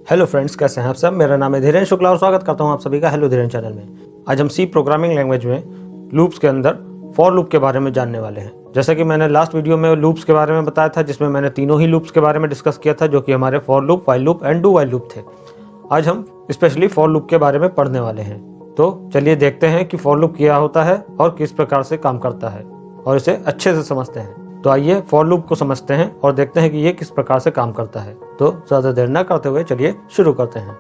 Hello friends, कैसे हैं आप सब। मेरा नाम है धीरेन्द्र शुक्ला और स्वागत करता हूं आप सभी का हेलो धीरेन्द्र चैनल में। आज हम सी प्रोग्रामिंग लैंग्वेज में लूप्स के अंदर फॉर लूप के बारे में जानने वाले हैं। जैसा कि मैंने लास्ट वीडियो में लूप्स के बारे में बताया था, जिसमें मैंने तीनों ही लूप्स के बारे में डिस्कस किया था, जो कि हमारे for loop, while loop and do while loop थे। आज हम स्पेशली फॉर लूप के बारे में पढ़ने वाले हैं। तो चलिए देखते हैं कि फॉर लूप क्या होता है और किस प्रकार से काम करता है, और इसे अच्छे से समझते हैं। तो आइए फॉर लूप को समझते हैं और देखते हैं कि ये किस प्रकार से काम करता है। तो ज़्यादा देर न करते हुए चलिए शुरू करते हैं।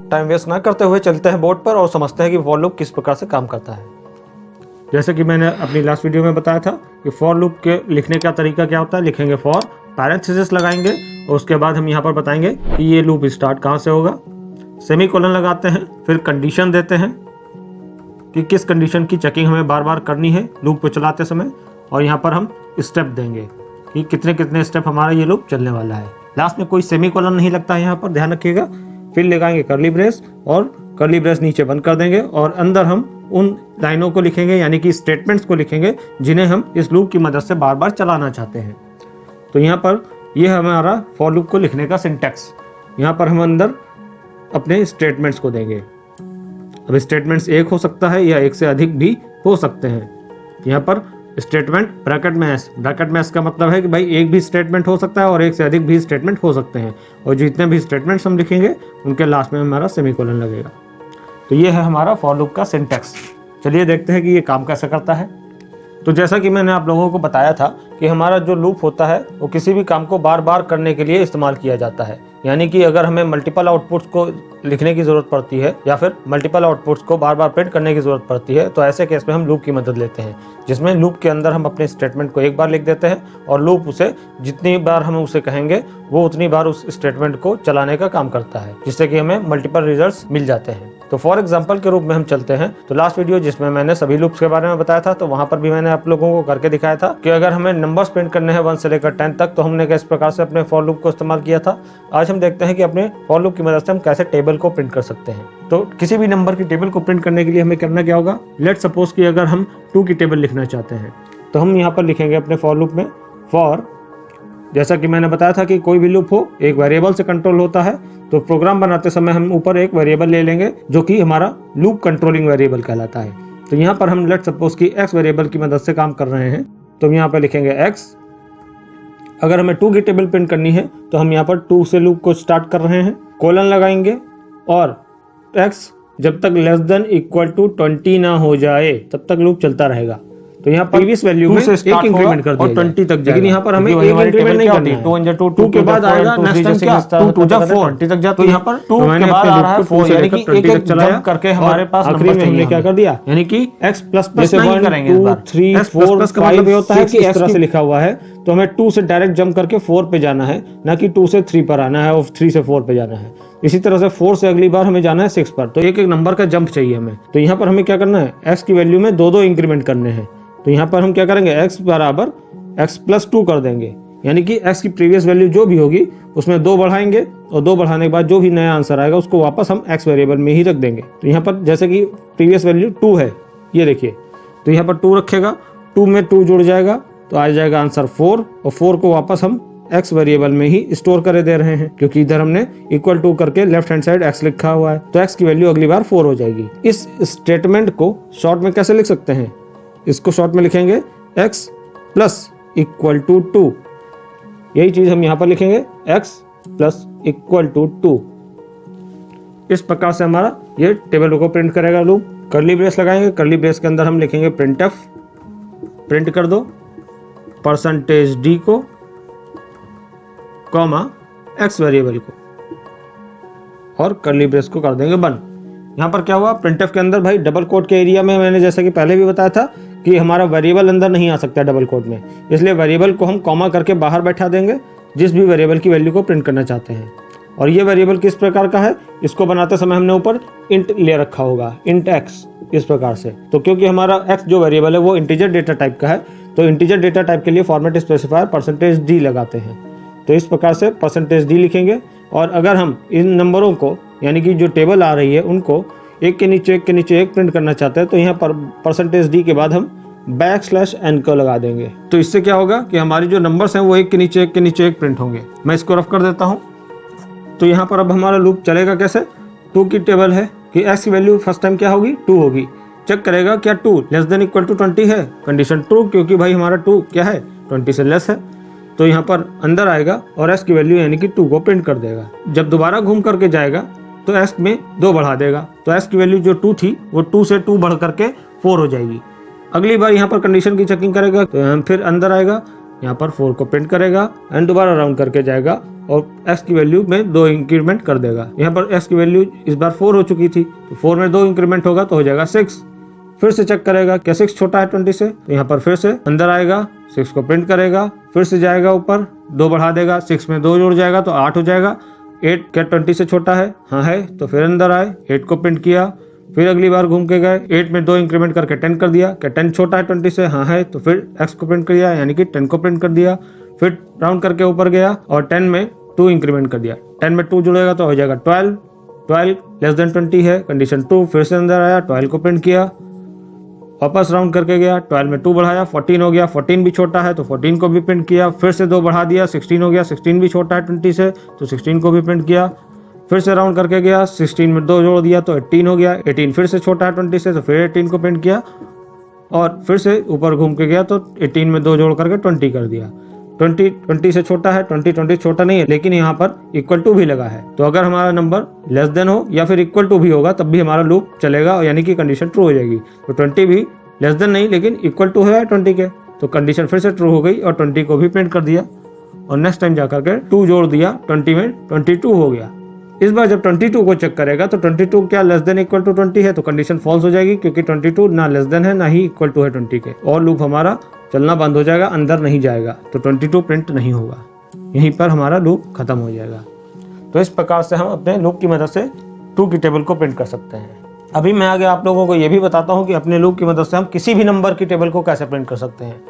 टाइम वेस्ट ना करते हुए चलते हैं बोर्ड पर और समझते हैं कि फॉर लूप किस प्रकार से काम करता है। जैसे कि मैंने अपनी लास्ट वीडियो में बताया था कि फॉर लूप के लिखने का तरीका क्या होता है। लिखेंगे फॉर, पैरेंथेसिस लगाएंगे और उसके बाद हम यहाँ पर बताएंगे कि ये लूप स्टार्ट कहाँ से होगा। सेमीकोलन लगाते हैं, फिर कंडीशन देते हैं कि किस कंडीशन की चेकिंग हमें बार बार करनी है लूप को चलाते समय, और यहाँ पर हम स्टेप देंगे कि कितने कितने स्टेप हमारा ये लूप चलने वाला है। लास्ट में कोई सेमीकोलन नहीं लगता है यहाँ पर, ध्यान रखिएगा। फिर लगाएंगे कर्ली ब्रेस और कर्ली ब्रेस नीचे बंद कर देंगे और अंदर हम उन लाइनों को लिखेंगे, यानी कि स्टेटमेंट्स को लिखेंगे जिन्हें हम इस लूप की मदद से बार बार चलाना चाहते हैं। तो यहाँ पर यह हमारा फॉर लूप को लिखने का सिंटैक्स। यहाँ पर हम अंदर अपने स्टेटमेंट्स को देंगे। अब स्टेटमेंट्स एक हो सकता है या एक से अधिक भी हो सकते हैं। यहाँ पर स्टेटमेंट ब्रैकेट में एस, ब्रैकेट में एस का मतलब है कि भाई एक भी स्टेटमेंट हो सकता है और एक से अधिक भी स्टेटमेंट हो सकते हैं, और जितने भी स्टेटमेंट्स हम लिखेंगे उनके लास्ट में हमारा सेमीकोलन लगेगा। तो ये है हमारा फॉर लूप का सिंटैक्स। चलिए देखते हैं कि ये काम कैसे करता है। तो जैसा कि मैंने आप लोगों को बताया था कि हमारा जो लूप होता है वो किसी भी काम को बार बार करने के लिए इस्तेमाल किया जाता है। यानी कि अगर हमें मल्टीपल आउटपुट्स को लिखने की ज़रूरत पड़ती है या फिर मल्टीपल आउटपुट्स को बार बार प्रिंट करने की ज़रूरत पड़ती है, तो ऐसे केस में हम लूप की मदद लेते हैं, जिसमें लूप के अंदर हम अपने स्टेटमेंट को एक बार लिख देते हैं और लूप उसे जितनी बार हम उसे कहेंगे वो उतनी बार उस स्टेटमेंट को चलाने का काम करता है, जिससे कि हमें मल्टीपल रिजल्ट्स मिल जाते हैं। तो फॉर एग्जाम्पल के रूप में हम चलते हैं। तो लास्ट वीडियो जिसमें मैंने सभी लूप्स के बारे में बताया था, तो वहां पर भी मैंने आप लोगों को करके दिखाया था कि अगर हमें नंबर्स प्रिंट करने हैं 1 से लेकर 10 तक, तो हमने किस प्रकार से अपने फॉर लूप को इस्तेमाल किया था। आज हम देखते हैं कि अपने फॉर लूप की मदद से हम कैसे टेबल को प्रिंट कर सकते हैं। तो किसी भी नंबर की टेबल को प्रिंट करने के लिए हमें करना क्या होगा। लेट सपोज कि अगर हम 2 की टेबल लिखना चाहते हैं, तो हम यहाँ पर लिखेंगे अपने फॉर लूप में फॉर, जैसा कि मैंने बताया था कि कोई भी लूप हो एक वेरिएबल से कंट्रोल होता है, तो प्रोग्राम बनाते समय हम ऊपर एक वेरिएबल ले लेंगे जो कि हमारा लूप कंट्रोलिंग वेरिएबल कहलाता है। तो यहाँ पर हम लेट सपोज कि x वेरिएबल की मदद से काम कर रहे हैं, तो हम यहाँ पर लिखेंगे x। अगर हमें 2 की टेबल प्रिंट करनी है तो हम यहाँ पर 2 से लूप को स्टार्ट कर रहे हैं, कोलन लगाएंगे और x जब तक लेस देन इक्वल टू 20 ना हो जाए तब तक लूप चलता रहेगा। तो यहाँ पर प्रीवियस वैल्यू में एक इंक्रीमेंट कर दिया और 20 तक जाएगा। लेकिन यहाँ पर हमें एक इंक्रीमेंट नहीं करनी है। 2 के बाद आएगा नेक्स्ट टाइम क्या 2 जा 4 तक जा, तो यहाँ पर 2 के बाद आ रहा है 4, यानी कि एक एक जंप करके हमारे पास आखिरी में हमने क्या कर दिया, यानी कि x प्लस प्लस नहीं करेंगे, 2 3 4 5 ये होता है कि इस तरह से लिखा हुआ है, तो हमें 2 से डायरेक्ट जंप करके 4 पे जाना है, ना कि 2 से 3 पर आना है और 3 से 4 पे जाना है। इसी तरह से 4 से अगली बार हमें जाना है 6 पर, तो एक एक नंबर का जंप चाहिए हमें। तो यहाँ पर हमें क्या करना है, x की वैल्यू में 2 इंक्रीमेंट करने हैं। तो यहाँ पर हम क्या करेंगे, x बराबर x प्लस 2 कर देंगे, यानी कि x की प्रीवियस वैल्यू जो भी होगी उसमें 2 बढ़ाएंगे और 2 बढ़ाने के बाद जो भी नया आंसर आएगा उसको वापस हम x वेरिएबल में ही रख देंगे। तो यहाँ पर जैसे कि प्रीवियस वैल्यू 2 है, ये देखिए, तो यहाँ पर 2 रखेगा, 2 में 2 जुड़ जाएगा तो आ जाएगा आंसर 4, और 4 को वापस हम x वेरिएबल में ही स्टोर करे दे रहे हैं, क्योंकि इधर हमने इक्वल टू करके लेफ्ट हैंड साइड x लिखा हुआ है, तो x की वैल्यू अगली बार 4 हो जाएगी। इस स्टेटमेंट को शॉर्ट में कैसे लिख सकते हैं, इसको शॉर्ट में लिखेंगे x प्लस इक्वल टू 2, यही चीज हम यहाँ पर लिखेंगे x प्लस इक्वल टू 2। इस प्रकार से हमारा ये टेबल को प्रिंट करेगा लूप। कर्ली ब्रेस लगाएंगे, कर्ली ब्रेस के अंदर हम लिखेंगे printf, प्रिंट कर दो %d को कॉमा x वेरिएबल को, और कर्ली ब्रेस को कर देंगे बंद। यहाँ पर क्या हुआ, printf के अंदर भाई डबल कोट के एरिया में मैंने जैसा कि पहले भी बताया था कि हमारा वेरिएबल अंदर नहीं आ सकता डबल कोट में, इसलिए वेरिएबल को हम कॉमा करके बाहर बैठा देंगे जिस भी वेरिएबल की वैल्यू को प्रिंट करना चाहते हैं। और ये वेरिएबल किस प्रकार का है, इसको बनाते समय हमने ऊपर इंट ले रखा होगा, इंट x, इस प्रकार से। तो क्योंकि हमारा x जो वेरिएबल है वो इंटीजर डेटा टाइप का है, तो इंटीजर डेटा टाइप के लिए फॉर्मेट स्पेसिफायर %d लगाते हैं। तो इस प्रकार से %d लिखेंगे, और अगर हम इन नंबरों को यानी कि जो टेबल आ रही है उनको एक के नीचे एक प्रिंट करना चाहते हैं तो यहाँ पर %d के बाद हम \n को लगा देंगे। तो इससे क्या होगा कि हमारी जो नंबर्स हैं वो एक के नीचे एक प्रिंट होंगे। मैं इसको रफ कर देता हूँ। तो यहाँ पर अब हमारा लूप चलेगा कैसे, 2 की टेबल है कि x की वैल्यू फर्स्ट टाइम क्या होगी, 2 होगी। चेक करेगा क्या 2 लेस देन इक्वल टू 20 है, कंडीशन ट्रू, क्योंकि भाई हमारा 2 क्या है, 20 से लेस है। तो यहाँ पर अंदर आएगा और x की वैल्यू यानी कि 2 को प्रिंट कर देगा। जब दोबारा घूम करके जाएगा तो x में 2 बढ़ा देगा, तो x की वैल्यू जो 2 थी वो 2 से 2 बढ़ करके 4 हो जाएगी। अगली बार यहाँ पर कंडीशन की चेकिंग करेगा तो फिर अंदर आएगा, यहाँ पर 4 को प्रिंट करेगा एंड दोबारा राउंड करके जाएगा और x की वैल्यू में 2 इंक्रीमेंट कर देगा। यहाँ पर x की वैल्यू इस बार 4 हो चुकी थी, तो 4 में 2 इंक्रीमेंट होगा तो हो जाएगा 6। फिर से चेक करेगा क्या 6 छोटा है 20 से, तो यहाँ पर फिर से अंदर आएगा, 6 को प्रिंट करेगा, फिर से जाएगा ऊपर, 2 बढ़ा देगा, 6 में 2 जोड़ जाएगा तो 8 हो जाएगा। 8 क्या 20 से छोटा है, हाँ है, तो फिर अंदर आए, 8 को प्रिंट किया, फिर अगली बार घूम के गए, 8 में 2 इंक्रीमेंट करके 10 कर दिया, क्या 10 छोटा है 20 से, हाँ है, तो फिर x को प्रिंट कर दिया यानी कि 10 को प्रिंट कर दिया। फिर राउंड करके ऊपर गया और 10 में 2 इंक्रीमेंट कर दिया, 10 में 2 जुड़ेगा तो हो जाएगा 12। 12 लेस देन 20 है, कंडीशन ट्रू, फिर से अंदर आया, 12 को प्रिंट किया, वापस राउंड करके गया, 12 में 2 बढ़ाया, 14 हो गया, 14 भी छोटा है तो 14 को भी प्रिंट किया, फिर से 2 बढ़ा दिया, 16 हो गया, 16 भी छोटा है 20 से तो 16 को भी प्रिंट किया, फिर से राउंड करके गया, 16 में 2 जोड़ दिया तो 18 हो गया, 18 फिर से छोटा है 20 से तो फिर 18 को प्रिंट किया और फिर से ऊपर घूम के गया तो 18 में 2 जोड़ करके 20 कर दिया। 20 से छोटा है, 20 छोटा नहीं है, लेकिन यहाँ पर इक्वल टू भी लगा है, तो अगर हमारा नंबर लेस देन हो या फिर इक्वल टू भी होगा तब भी हमारा लूप चलेगा, यानी कि कंडीशन ट्रू हो जाएगी। तो 20 भी लेस देन नहीं लेकिन इक्वल टू है 20 के, तो कंडीशन फिर से ट्रू हो गई और 20 को भी प्रिंट कर दिया और नेक्स्ट टाइम जाकर के 2 जोड़ दिया, 20 में 22 हो गया। इस बार जब 22 को चेक करेगा तो 22 क्या लेस देन इक्वल टू 20 है, तो कंडीशन फॉल्स हो जाएगी क्योंकि 22 ना लेस देन है ना ही इक्वल टू है 20 के, और लूप हमारा चलना बंद हो जाएगा, अंदर नहीं जाएगा, तो 22 प्रिंट नहीं होगा, यहीं पर हमारा लूप खत्म हो जाएगा। तो इस प्रकार से हम अपने लूप की मदद से 2 की टेबल को प्रिंट कर सकते हैं। अभी मैं आगे आप लोगों को ये भी बताता हूँ कि अपने लूप की मदद से हम किसी भी नंबर की टेबल को कैसे प्रिंट कर सकते हैं,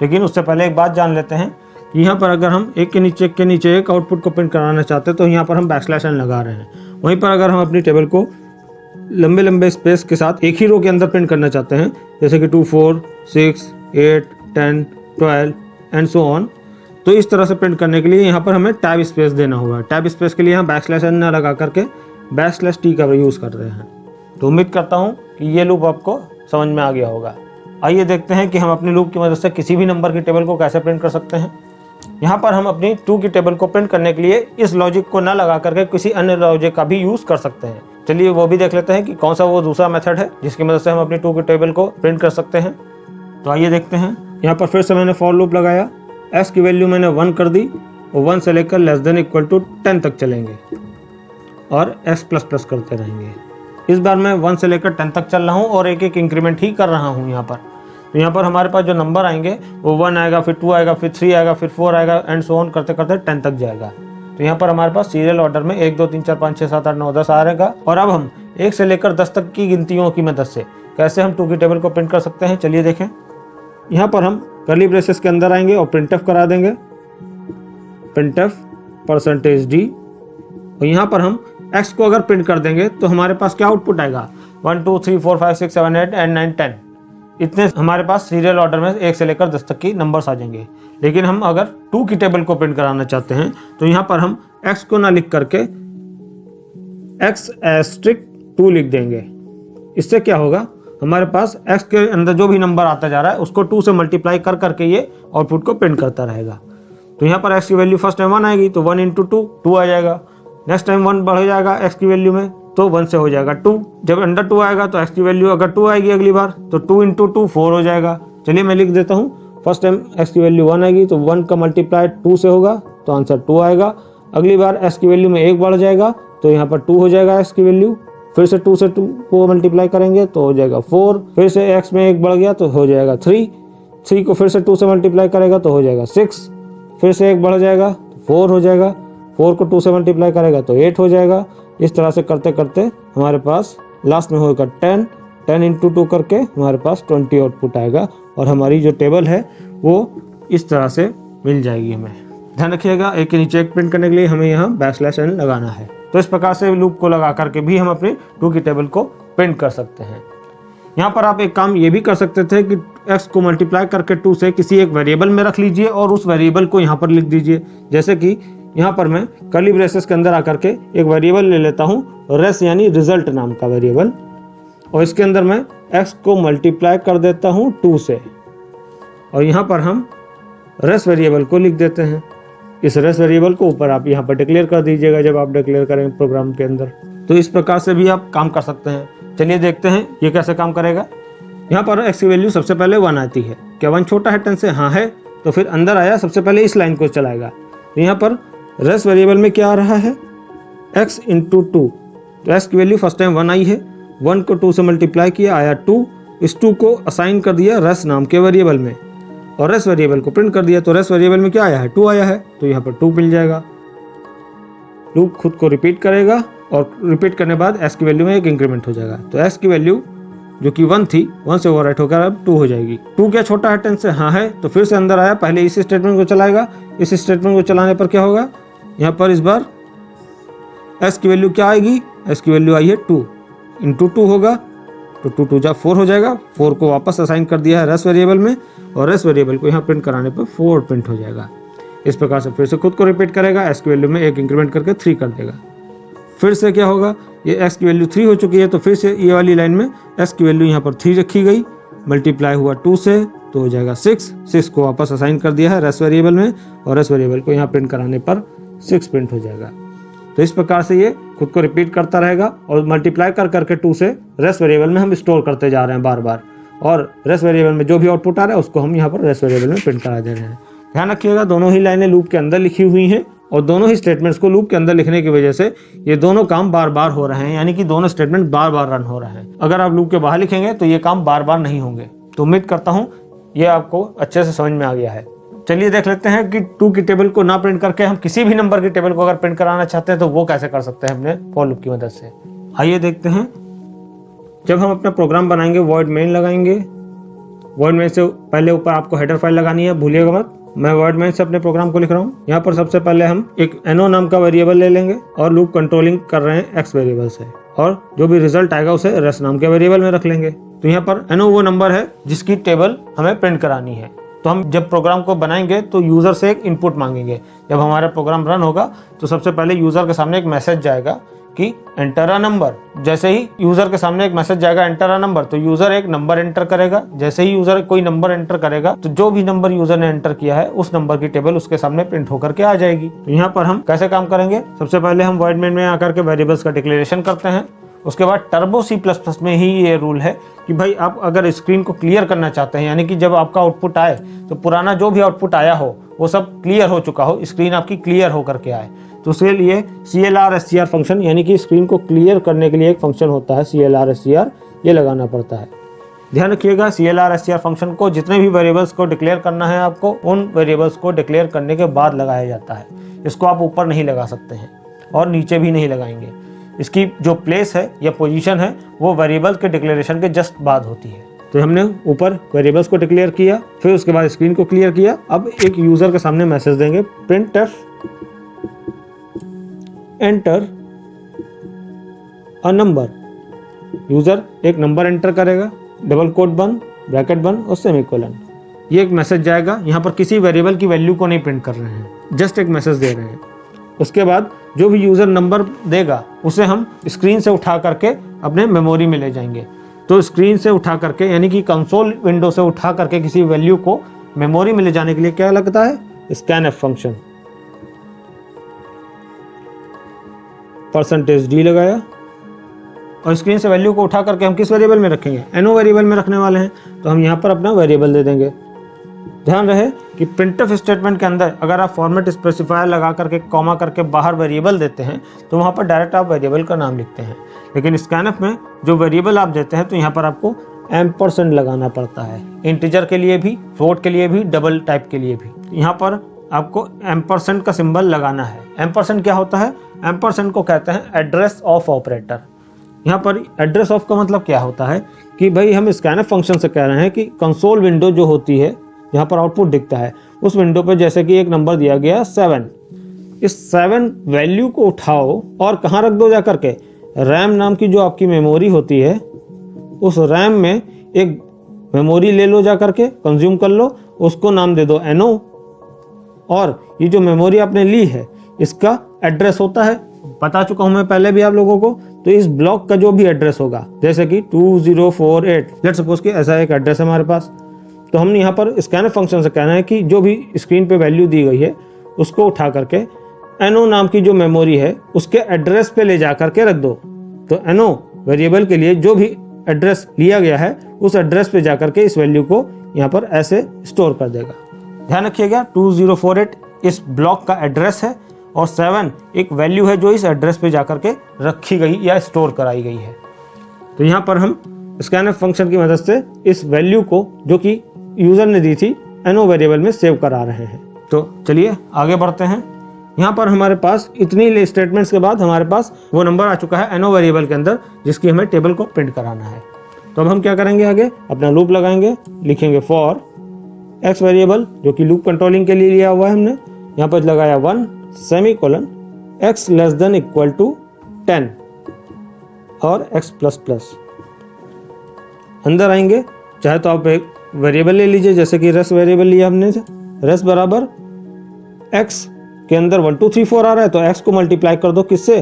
लेकिन उससे पहले एक बात जान लेते हैं कि यहाँ पर अगर हम एक के नीचे एक आउटपुट को प्रिंट कराना चाहते हैं तो यहाँ पर हम \n लगा रहे हैं। वहीं पर अगर हम अपनी टेबल को लंबे स्पेस के साथ एक ही रो के अंदर प्रिंट करना चाहते हैं, जैसे कि 2 4 6 8 10 12 एंड सो ऑन, तो इस तरह से प्रिंट करने के लिए यहाँ पर हमें टैब स्पेस देना होगा। टैब स्पेस के लिए हम \n लगा करके \t का यूज़ कर रहे हैं। तो उम्मीद करता हूँ कि ये लूप आपको समझ में आ गया होगा। आइए देखते हैं कि हम अपने लूप की मदद से किसी भी नंबर की टेबल को कैसे प्रिंट कर सकते हैं। यहाँ पर हम अपनी 2 की टेबल को प्रिंट करने के लिए इस लॉजिक को ना लगा करके किसी अन्य लॉजिक का भी यूज़ कर सकते हैं। चलिए वो भी देख लेते हैं कि कौन सा वो दूसरा मेथड है जिसकी मदद से हम अपनी 2 की टेबल को प्रिंट कर सकते हैं। तो आइए देखते हैं। यहाँ पर फिर से मैंने फॉर लूप लगाया, x की वैल्यू मैंने 1 कर दी और 1 से लेकर लेस देन इक्वल टू 10 तक चलेंगे और x++ करते रहेंगे। इस बार मैं 1 से लेकर 10 तक चल रहा हूँ और एक इंक्रीमेंट ही कर रहा हूँ यहाँ पर। तो यहाँ पर हमारे पास जो नंबर आएंगे वो 1 आएगा, फिर 2 आएगा, फिर 3 आएगा, फिर 4 आएगा एंड सो ऑन करते करते 10 तक जाएगा। तो यहाँ पर हमारे पास सीरियल ऑर्डर में 1 2 3 4 5 6 7 8 9 10 आएगा। और अब हम 1 से लेकर 10 तक की गिनतियों की मदद से कैसे हम 2 की टेबल को प्रिंट कर सकते हैं, चलिए देखें। यहाँ पर हम कर्ली ब्रेसेस के अंदर आएंगे और printf करा देंगे, printf %d, और यहाँ पर हम x को अगर प्रिंट कर देंगे तो हमारे पास क्या आउटपुट आएगा, 1 2 3 4 5 6 7 8 एंड 9 10। इतने हमारे पास सीरियल ऑर्डर में 1 से लेकर 10 तक की नंबर्स आ जाएंगे। लेकिन हम अगर 2 की टेबल को प्रिंट कराना चाहते हैं तो यहाँ पर हम x को ना लिख करके x*2 लिख देंगे। इससे क्या होगा, हमारे पास x के अंदर जो भी नंबर आता जा रहा है उसको 2 से मल्टीप्लाई कर करके ये आउटपुट को प्रिंट करता रहेगा। तो यहाँ पर x की वैल्यू फर्स्ट टाइम 1 आएगी तो 1 × 2 2 आ जाएगा। नेक्स्ट टाइम 1 बढ़ जाएगा x की वैल्यू में तो 1 से हो जाएगा 2। जब अंडर 2 आएगा तो x की वैल्यू अगर 2 आएगी अगली बार तो 2 × 2 4 हो जाएगा। चलिए मैं लिख देता हूँ, फर्स्ट टाइम x की वैल्यू 1 आएगी तो 1 का मल्टीप्लाई 2 से होगा तो आंसर 2 आएगा। अगली बार x की वैल्यू में 1 बढ़ जाएगा तो यहाँ पर 2 हो जाएगा x की वैल्यू, फिर से 2 से 2 को मल्टीप्लाई करेंगे तो हो जाएगा 4, फिर से x में 1 बढ़ गया तो हो जाएगा 3, 3 को फिर से 2 से मल्टीप्लाई करेगा तो हो जाएगा 6, फिर से 1 बढ़ जाएगा तो 4 हो जाएगा, 4 को 2 से मल्टीप्लाई करेगा तो 8 हो जाएगा। इस तरह से करते करते हमारे पास लास्ट में होगा 10 × 2 करके हमारे पास 20 आउटपुट आएगा और हमारी जो टेबल है वो इस तरह से मिल जाएगी हमें। ध्यान रखिएगा, एक के नीचे एक प्रिंट करने के लिए हमें यहाँ \n लगाना है। तो इस प्रकार से लूप को लगा करके भी हम अपने 2 की टेबल को प्रिंट कर सकते हैं। यहाँ पर आप एक काम ये भी कर सकते थे कि x को मल्टीप्लाई करके 2 से किसी एक वेरिएबल में रख लीजिए और उस वेरिएबल को यहाँ पर लिख दीजिए। जैसे कि यहाँ पर मैं कर्ली ब्रेसेस के अंदर आकर के एक वेरिएबल ले लेता हूँ रेस यानी रिजल्ट नाम का वेरिएबल, और इसके अंदर मैं x को मल्टीप्लाई कर देता हूँ 2 से, और यहाँ पर हम रेस वेरिएबल को लिख देते हैं। इस रेस वेरिएबल को ऊपर आप यहाँ पर डिक्लेयर कर दीजिएगा जब आप डिक्लेयर करेंगे प्रोग्राम के अंदर। तो इस प्रकार से भी आप काम कर सकते हैं। चलिए देखते हैं ये कैसे काम करेगा। यहाँ पर x की वैल्यू सबसे पहले 1 आती है। क्या 1 छोटा है 10 से? हाँ है। तो फिर अंदर आया, सबसे पहले इस लाइन को चलाएगा। तो यहाँ पर रेस वेरिएबल में क्या आ रहा है? x into 2। तो x की वैल्यू फर्स्ट टाइम 1 आई है, 1 को 2 से मल्टीप्लाई किया, आया 2। इस 2 को असाइन कर दिया रेस नाम के वेरिएबल में और रेस वेरिएबल को प्रिंट कर दिया। तो रेस वेरिएबल में क्या आया है? 2 आया है, तो यहाँ पर 2 मिल जाएगा। लूप खुद को रिपीट करेगा और रिपीट करने बाद s की वैल्यू में एक इंक्रीमेंट हो जाएगा। तो s की वैल्यू जो कि 1 थी, 1 से ओवरराइट होकर अब 2 हो जाएगी। 2 क्या छोटा है 10 से? हाँ है। तो फिर से अंदर आया, पहले इस स्टेटमेंट को चलाएगा। इस स्टेटमेंट को चलाने पर क्या होगा? यहाँ पर इस बार s की वैल्यू क्या आएगी? s की वैल्यू आई है 2 इंटू 2 होगा, तो 2 2 जा 4 हो जाएगा। 4 को वापस असाइन कर दिया है रेस वेरिएबल में और रेस वेरिएबल को यहाँ प्रिंट कराने पर 4 प्रिंट हो जाएगा। इस प्रकार से फिर से खुद को रिपीट करेगा, s की वैल्यू में एक इंक्रीमेंट करके 3 कर देगा। फिर से क्या होगा? ये x की वैल्यू 3 हो चुकी है, तो फिर से ये वाली लाइन में s की वैल्यू यहाँ पर 3 रखी गई, मल्टीप्लाई हुआ 2 से तो हो जाएगा 6 को वापस असाइन कर दिया है रेस वेरिएबल में और रेस वेरिएबल को यहाँ प्रिंट कराने पर 6 प्रिंट हो जाएगा। तो इस प्रकार से ये खुद को रिपीट करता रहेगा और मल्टीप्लाई कर करके 2 से रेस वेरिएबल में हम स्टोर करते जा रहे हैं बार बार, और रेस वेरिएबल में जो भी आउटपुट आ रहा है उसको हम यहाँ पर रेस वेरिएबल में प्रिंट करा दे रहे हैं। ध्यान रखिएगा, दोनों ही लाइनें लूप के अंदर लिखी हुई हैं और दोनों ही स्टेटमेंट्स को लूप के अंदर लिखने की वजह से ये दोनों काम बार बार हो रहे हैं, यानी कि दोनों स्टेटमेंट बार बार रन हो रहे हैं। अगर आप लूप के बाहर लिखेंगे तो ये काम बार बार नहीं होंगे। तो उम्मीद करता हूँ ये आपको अच्छे से समझ में आ गया है। चलिए देख लेते हैं कि 2 की टेबल को ना प्रिंट करके हम किसी भी नंबर की टेबल को अगर प्रिंट कराना चाहते हैं तो वो कैसे कर सकते हैं अपने फॉर लूप की मदद से। आइए देखते हैं। जब हम अपना प्रोग्राम बनाएंगे वॉइड मेन लगाएंगे। वॉइड मेन से पहले ऊपर आपको हेडर फाइल लगानी है, भूलिएगा मत। मैं वर्ड मेन से अपने प्रोग्राम को लिख रहा हूँ। यहाँ पर सबसे पहले हम एक no नाम का वेरिएबल ले लेंगे और लूप कंट्रोलिंग कर रहे हैं x वेरिएबल से, और जो भी रिजल्ट आएगा उसे रेस नाम के वेरिएबल में रख लेंगे। तो यहाँ पर no वो नंबर है जिसकी टेबल हमें प्रिंट करानी है। तो हम जब प्रोग्राम को बनाएंगे तो यूजर से एक इनपुट मांगेंगे। जब हमारा प्रोग्राम रन होगा तो सबसे पहले यूजर के सामने एक मैसेज जाएगा कि एंटर अ नंबर। जैसे ही यूजर के सामने एक मैसेज जाएगा एंटर अ नंबर, तो यूजर एक नंबर एंटर करेगा। जैसे ही यूजर कोई नंबर एंटर करेगा तो जो भी नंबर यूजर ने एंटर किया है उस नंबर की टेबल उसके सामने प्रिंट होकर के आ जाएगी। तो यहाँ पर हम कैसे काम करेंगे? सबसे पहले हम वॉइड मेन में आकर के वेरिएबल्स का डिक्लेरेशन करते हैं। उसके बाद टर्बो C++ में ही ये रूल है कि भाई आप अगर स्क्रीन को क्लियर करना चाहते हैं, यानी कि जब आपका आउटपुट आए तो पुराना जो भी आउटपुट आया हो वो सब क्लियर हो चुका हो, स्क्रीन आपकी क्लियर होकर के आए, तो उसके लिए CLR/SCR फंक्शन, यानी कि स्क्रीन को क्लियर करने के लिए एक फंक्शन होता है CLR/SCR, ये लगाना पड़ता है। ध्यान रखिएगा, CLR/SCR फंक्शन को जितने भी वेरिएबल्स को डिक्लेयर करना है आपको उन वेरिएबल्स को डिक्लेयर करने के बाद लगाया जाता है। इसको आप ऊपर नहीं लगा सकते हैं और नीचे भी नहीं लगाएंगे। इसकी जो प्लेस है या पोजीशन है वो वेरिएबल्स के डिक्लेरेशन के जस्ट बाद होती है। तो हमने ऊपर वेरिएबल्स को डिक्लेयर किया, फिर उसके बाद स्क्रीन को क्लियर किया। अब एक यूजर के सामने मैसेज देंगे printf enter a number. User एक नंबर एंटर करेगा, डबल कोट बंद, ब्रैकेट बंद और सेमीकोलन। ये एक मैसेज जाएगा। यहाँ पर किसी वेरिएबल की वैल्यू को नहीं प्रिंट कर रहे हैं, जस्ट एक मैसेज दे रहे हैं। उसके बाद जो भी यूजर नंबर देगा उसे हम स्क्रीन से उठा करके अपने मेमोरी में ले जाएंगे। तो स्क्रीन से उठा करके, यानी कि कंसोल विंडो से उठा करके किसी वैल्यू को मेमोरी में ले जाने के लिए क्या लगता है? scanf function. %d लगाया और स्क्रीन से वैल्यू को उठा करके हम किस वेरिएबल में रखेंगे? no वेरिएबल में रखने वाले हैं, तो हम यहाँ पर अपना वेरिएबल दे देंगे। ध्यान रहे कि printf स्टेटमेंट के अंदर अगर आप फॉर्मेट स्पेसिफायर लगा करके कॉमा करके बाहर वेरिएबल देते हैं तो वहाँ पर डायरेक्ट आप वेरिएबल का नाम लिखते हैं, लेकिन scanf में जो वेरिएबल आप देते हैं तो यहाँ पर आपको एम्परसेंड लगाना पड़ता है, इंटीजर के लिए भी, फ्लोट के लिए भी, डबल टाइप के लिए भी। यहाँ पर आपको एम्परसेंड का सिंबल लगाना है। एम्परसेंड क्या होता है? एम्परसेंड को कहते हैं एड्रेस ऑफ ऑपरेटर। यहाँ पर एड्रेस ऑफ का मतलब क्या होता है कि भाई हम scanf फंक्शन से कह रहे हैं कि कंसोल विंडो जो होती है, यहाँ पर आउटपुट दिखता है, उस विंडो पे जैसे कि एक नंबर दिया गया 7, इस 7 वैल्यू को उठाओ और कहाँ रख दो? जा करके रैम नाम की जो आपकी मेमोरी होती है उस रैम में एक मेमोरी ले लो, जा करके कंज्यूम कर लो, उसको नाम दे दो NO, और ये जो मेमोरी आपने ली है इसका एड्रेस होता है, बता चुका हूं मैं पहले भी आप लोगों को। तो इस ब्लॉक का जो भी एड्रेस होगा, जैसे कि 2048, लेट्स सपोज कि ऐसा एक एड्रेस है हमारे पास, तो हमने यहाँ पर स्कैनफ फंक्शन से कहना है कि जो भी स्क्रीन पे वैल्यू दी गई है उसको उठा करके NO नाम की जो मेमोरी है उसके एड्रेस पे ले जा करके रख दो। तो NO वेरिएबल के लिए जो भी एड्रेस लिया गया है उस एड्रेस पे जा करके इस वैल्यू को यहाँ पर ऐसे स्टोर कर देगा। ध्यान रखिएगा 2048 इस ब्लॉक का एड्रेस है और 7 एक वैल्यू है जो इस एड्रेस पे जा करके रखी गई या स्टोर कराई गई है। तो यहाँ पर हम स्कैनफ फंक्शन की मदद से इस वैल्यू को जो कि यूजर ने दी थी NO वेरिएबल में सेव करा रहे हैं। तो चलिए आगे बढ़ते हैं। यहाँ पर हमारे पास इतनी स्टेटमेंट्स के बाद हमारे पास वो नंबर आ चुका है NO वेरिएबल के अंदर जिसकी हमें टेबल को प्रिंट कराना है। तो अब हम क्या करेंगे, आगे अपना लूप लगाएंगे, लिखेंगे फॉर x वेरिएबल जो कि लूप कंट्रोलिंग के लिए लिया हुआ है हमने, यहाँ पर लगाया 1 semicolon x less than equal to 10 और x++। अंदर आएंगे, चाहे तो आप एक वेरिएबल ले लीजिए, जैसे कि रस वेरिएबल लिया हमने, रस बराबर x के अंदर 1 2 3 4 आ रहा है तो x को मल्टीप्लाई कर दो किससे,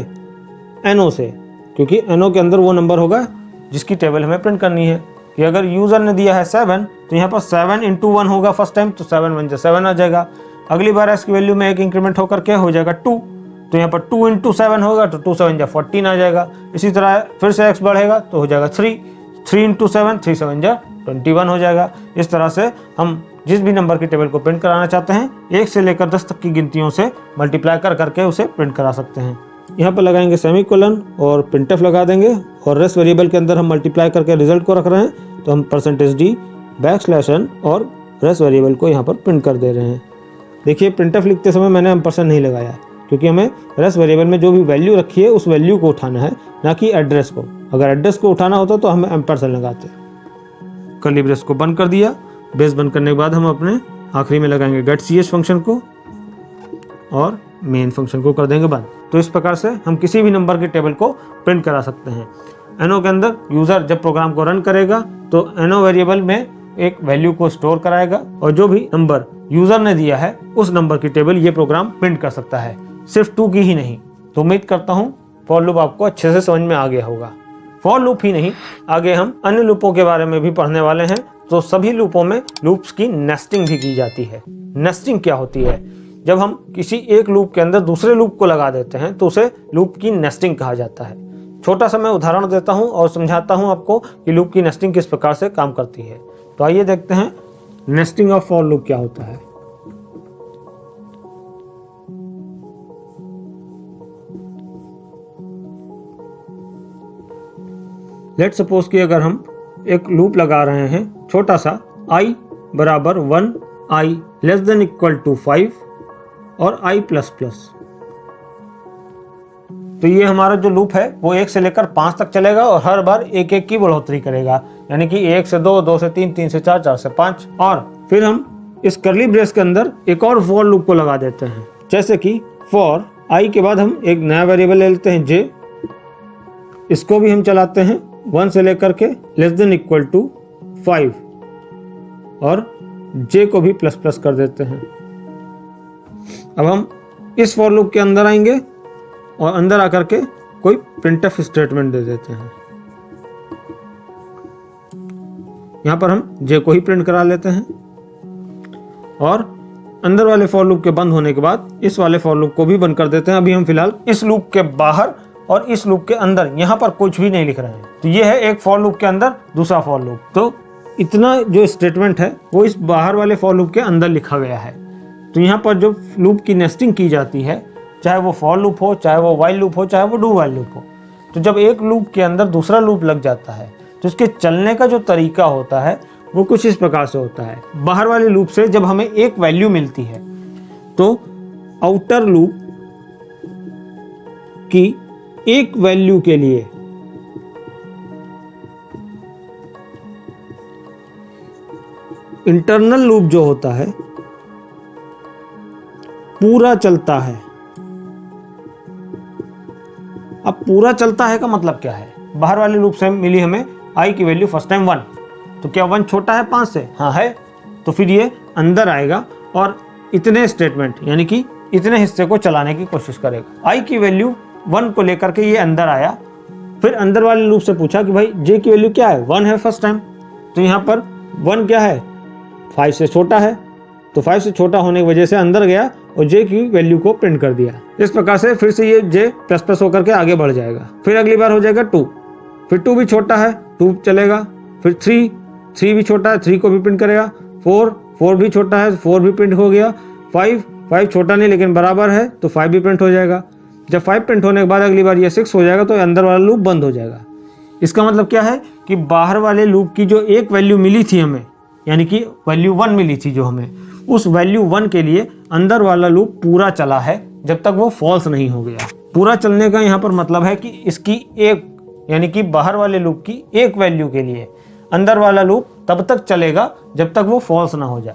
NO से, क्योंकि NO के अंदर वो नंबर होगा जिसकी टेबल हमें प्रिंट करनी है। कि अगर यूजर ने दिया है 7 तो यहाँ पर 7 × 1 होगा फर्स्ट टाइम, तो 7 1 7 आ जाएगा। अगली बार x की वैल्यू में एक इंक्रीमेंट होकर क्या हो जाएगा 2, तो यहाँ पर 2 × 7 होगा तो 2 7 14 आ जाएगा। इसी तरह फिर से x बढ़ेगा तो हो जाएगा 3 × 7 3 7 21 हो जाएगा। इस तरह से हम जिस भी नंबर की टेबल को प्रिंट कराना चाहते हैं 1 से लेकर 10 तक की गिनतियों से मल्टीप्लाई कर करके उसे प्रिंट करा सकते हैं। यहाँ पर लगाएंगे सेमीकोलन और प्रिंटफ लगा देंगे और रेस वेरिएबल के अंदर हम मल्टीप्लाई करके रिजल्ट को रख रहे हैं तो हम %d\n और रेस वेरिएबल को यहाँ पर प्रिंट कर दे रहे हैं। देखिए प्रिंटफ लिखते समय मैंने % नहीं लगाया क्योंकि हमें रेस वेरिएबल में जो भी वैल्यू रखी है उस वैल्यू को उठाना है, ना कि एड्रेस को। अगर एड्रेस को उठाना होता तो हमें % लगाते। कर्ली ब्रेस को बंद कर दिया। ब्रेस बंद करने के बाद हम अपने आखिरी में लगाएंगे getch फंक्शन को और मेन फंक्शन को कर देंगे बंद। तो इस प्रकार से हम किसी भी नंबर की टेबल को प्रिंट करा सकते हैं। NO के अंदर यूजर जब प्रोग्राम को रन करेगा तो NO वेरिएबल में एक वैल्यू को स्टोर कराएगा और जो भी नंबर यूजर ने दिया है उस नंबर की टेबल ये प्रोग्राम प्रिंट कर सकता है, सिर्फ 2 की ही नहीं। तो उम्मीद करता हूँ फॉर लूप आपको अच्छे से समझ में आ गया होगा। फॉर लूप ही नहीं, आगे हम अन्य लूपों के बारे में भी पढ़ने वाले हैं। तो सभी लूपों में लूप्स की नेस्टिंग भी की जाती है। नेस्टिंग क्या होती है? जब हम किसी एक लूप के अंदर दूसरे लूप को लगा देते हैं तो उसे लूप की नेस्टिंग कहा जाता है। छोटा सा मैं उदाहरण देता हूं और समझाता हूं आपको कि लूप की नेस्टिंग किस प्रकार से काम करती है। तो आइए देखते हैं नेस्टिंग ऑफ फॉर लूप क्या होता है। लेट सपोज कि अगर हम एक लूप लगा रहे हैं छोटा सा i बराबर 1 i less than equal to 5 और i++। तो ये हमारा जो लूप है वो 1 से लेकर 5 तक चलेगा और हर बार 1 1 की बढ़ोतरी करेगा, यानी कि 1 से 2, 2 से 3, 3 से 4, 4 से 5। और फिर हम इस कर्ली ब्रेस के अंदर एक और फॉर लूप को लगा देते हैं, जैसे कि फॉर i के बाद हम एक नया वेरिएबल ले लेते हैं j, इसको भी हम चलाते हैं 1 से लेकर के लेस देन इक्वल टू 5 और j को भी ++ कर देते हैं। अब हम इस फॉर लूप के अंदर आएंगे और अंदर आकर के कोई प्रिंटफ स्टेटमेंट दे देते हैं। यहां पर हम j को ही प्रिंट करा लेते हैं और अंदर वाले फॉर लूप के बंद होने के बाद इस वाले फॉर लूप को भी बंद कर देते हैं। अभी हम फिलहाल इस लूप के बाहर और इस लूप के अंदर यहाँ पर कुछ भी नहीं लिख रहे हैं। तो ये है एक फॉर लूप के अंदर दूसरा फॉर लूप। तो इतना जो स्टेटमेंट है वो इस बाहर वाले फॉर लूप के अंदर लिखा गया है। तो यहाँ पर जो लूप की नेस्टिंग की जाती है, चाहे वो फॉर लूप हो, चाहे वो वाइल लूप हो, चाहे वो डू वाइल लूप हो, तो जब एक लूप के अंदर दूसरा लूप लग जाता है तो उसके चलने का जो तरीका होता है वो कुछ इस प्रकार से होता है। बाहर वाले लूप से जब हमें एक वैल्यू मिलती है तो आउटर लूप की एक वैल्यू के लिए इंटरनल लूप जो होता है पूरा चलता है। अब पूरा चलता है का मतलब क्या है? बाहर वाले लूप से मिली हमें आई की वैल्यू फर्स्ट टाइम 1, तो क्या 1 छोटा है 5 से? हाँ है। तो फिर ये अंदर आएगा और इतने स्टेटमेंट यानी कि इतने हिस्से को चलाने की कोशिश करेगा। आई की वैल्यू 1 को लेकर के ये अंदर आया, फिर अंदर वाले लूप से पूछा कि भाई जे की वैल्यू क्या है? 1 है फर्स्ट टाइम, तो यहाँ पर 1 क्या है? 5 से छोटा है, तो 5 से छोटा होने की वजह से अंदर गया और जे की वैल्यू को प्रिंट कर दिया। इस प्रकार से फिर से ये जे प्लस प्लस होकर के आगे बढ़ जाएगा। फिर अगली बार हो जाएगा 2, फिर 2 भी छोटा है, 2 चलेगा। फिर 3 भी छोटा है, 3 को भी प्रिंट करेगा। 4 भी छोटा है, 4 भी प्रिंट हो गया। 5 छोटा नहीं लेकिन बराबर है, तो 5 भी प्रिंट हो जाएगा। जब 5 प्रिंट होने के बाद अगली बार ये 6 हो जाएगा, तो अंदर वाला लूप बंद हो जाएगा। इसका मतलब क्या है कि बाहर वाले लूप की जो एक वैल्यू मिली थी हमें, यानी कि वैल्यू 1 मिली थी जो हमें, उस वैल्यू 1 के लिए अंदर वाला लूप पूरा चला है जब तक वो फॉल्स नहीं हो गया। पूरा चलने का यहाँ पर मतलब है कि इसकी एक यानी कि बाहर वाले लूप की एक वैल्यू के लिए अंदर वाला लूप तब तक चलेगा जब तक वो फॉल्स ना हो जाए।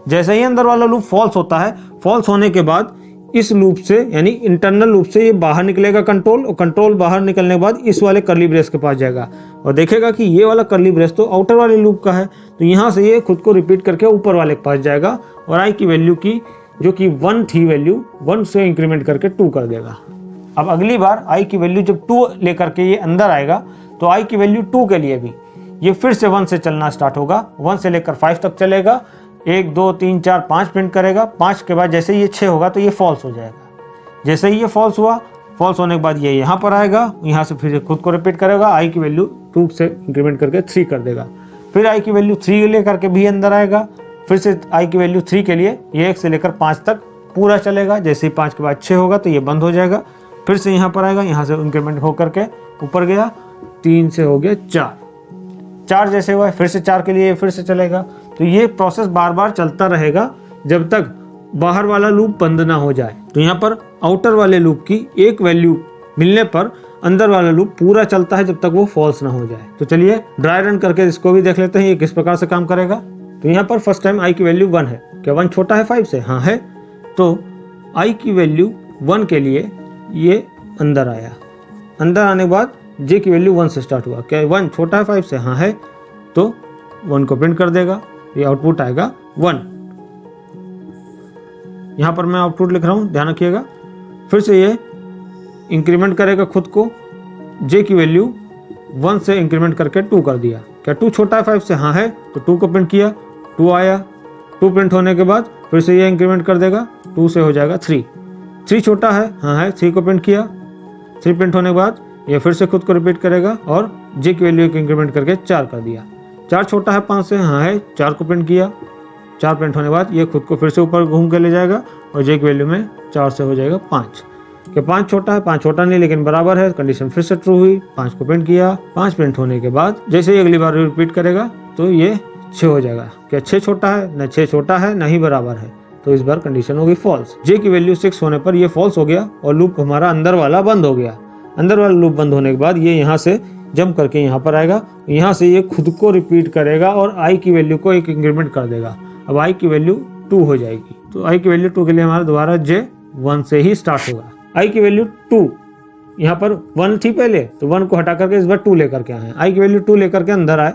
जैसे ही अंदर वाला लूप फॉल्स होता है, फॉल्स होने के बाद इस लूप से यानी इंटरनल लूप से ये बाहर निकलेगा कंट्रोल, और कंट्रोल बाहर निकलने के बाद इस वाले कर्ली ब्रेस के पास जाएगा और देखेगा कि ये वाला कर्ली ब्रेस तो आउटर वाले लूप का है, तो यहाँ से ये खुद को रिपीट करके ऊपर वाले के पास जाएगा और आई की वैल्यू की जो कि 1 थी वैल्यू 1 से इंक्रीमेंट करके 2 कर देगा। अब अगली बार आई की वैल्यू जब 2 लेकर के ये अंदर आएगा, तो आई की वैल्यू 2 के लिए भी ये फिर से 1 से चलना स्टार्ट होगा। 1 से लेकर 5 तक चलेगा, 1 2 3 4 5 प्रिंट करेगा। 5 के बाद जैसे ये 6 होगा तो ये फॉल्स हो जाएगा। जैसे ही ये फॉल्स हुआ, फॉल्स होने के बाद ये यहाँ पर आएगा, यहाँ से फिर खुद को रिपीट करेगा, आई की वैल्यू 2 से इंक्रीमेंट करके 3 कर देगा। फिर आई की वैल्यू 3 लेकर के भी अंदर आएगा, फिर से आई की वैल्यू 3 के लिए ये 1 से लेकर 5 तक पूरा चलेगा। जैसे ही 5 के बाद 6 होगा तो ये बंद हो जाएगा। फिर से यहाँ पर आएगा, यहाँ से इंक्रीमेंट होकर के ऊपर गया, 3 से हो गया 4 जैसे हुआ फिर से 4 के लिए फिर से चलेगा। तो ये प्रोसेस बार बार चलता रहेगा जब तक बाहर वाला लूप बंद ना हो जाए। तो यहाँ पर आउटर वाले लूप की एक वैल्यू मिलने पर अंदर वाला लूप पूरा चलता है जब तक वो फॉल्स ना हो जाए। तो चलिए ड्राई रन करके इसको भी देख लेते हैं ये किस प्रकार से काम करेगा। तो यहाँ पर फर्स्ट टाइम आई की वैल्यू 1 है। क्या 1 छोटा है 5 से? हाँ है। तो आई की वैल्यू 1 के लिए ये अंदर आया, अंदर आने के बाद जे की वैल्यू 1 से स्टार्ट हुआ। क्या 1 छोटा है 5 से? हाँ है। तो 1 को प्रिंट कर देगा, ये आउटपुट आएगा 1। यहाँ पर मैं आउटपुट लिख रहा हूँ, ध्यान रखिएगा। फिर से ये इंक्रीमेंट करेगा खुद को, जे की वैल्यू 1 से इंक्रीमेंट करके 2 कर दिया। क्या 2 छोटा है 5 से? हाँ है। तो 2 को प्रिंट किया, 2 आया। 2 प्रिंट होने के बाद फिर से ये इंक्रीमेंट कर देगा, 2 से हो जाएगा 3 छोटा है? हाँ है। 3 को प्रिंट किया, 3 प्रिंट होने के बाद ये फिर से खुद को रिपीट करेगा और जे की वैल्यू को इंक्रीमेंट करके 4 कर दिया। 4 छोटा है 5 से? हाँ है। 4 को प्रिंट किया, 4 प्रिंट होने के बाद ये खुद को फिर से ऊपर घूम के ले जाएगा और जे की वैल्यू में 4 से हो जाएगा 5। क्या 5 छोटा है? 5 छोटा नहीं लेकिन बराबर है, कंडीशन फिर से ट्रू हुई। 5 को प्रिंट किया, 5 प्रिंट होने के बाद जैसे ही अगली बार रिपीट करेगा तो ये 6 हो जाएगा। क्या 6 छोटा है? न 6 छोटा है, न ही बराबर है, तो इस बार कंडीशन होगी फॉल्स। जे की वैल्यू 6 होने पर ये फॉल्स हो गया और लूप हमारा अंदर वाला बंद हो गया। अंदर वाला लूप बंद होने के बाद ये यहाँ से जंप करके यहाँ पर आएगा, यहाँ से ये खुद को रिपीट करेगा और आई की वैल्यू को एक इंक्रीमेंट कर देगा। अब आई की वैल्यू 2 हो जाएगी। तो आई की वैल्यू 2 के लिए हमारा दोबारा जे 1 से ही स्टार्ट होगा। आई की वैल्यू 2, यहाँ पर 1 थी पहले, तो 1 को हटा करके इस बार 2 लेकर के आए। आई की वैल्यू 2 लेकर के अंदर आए,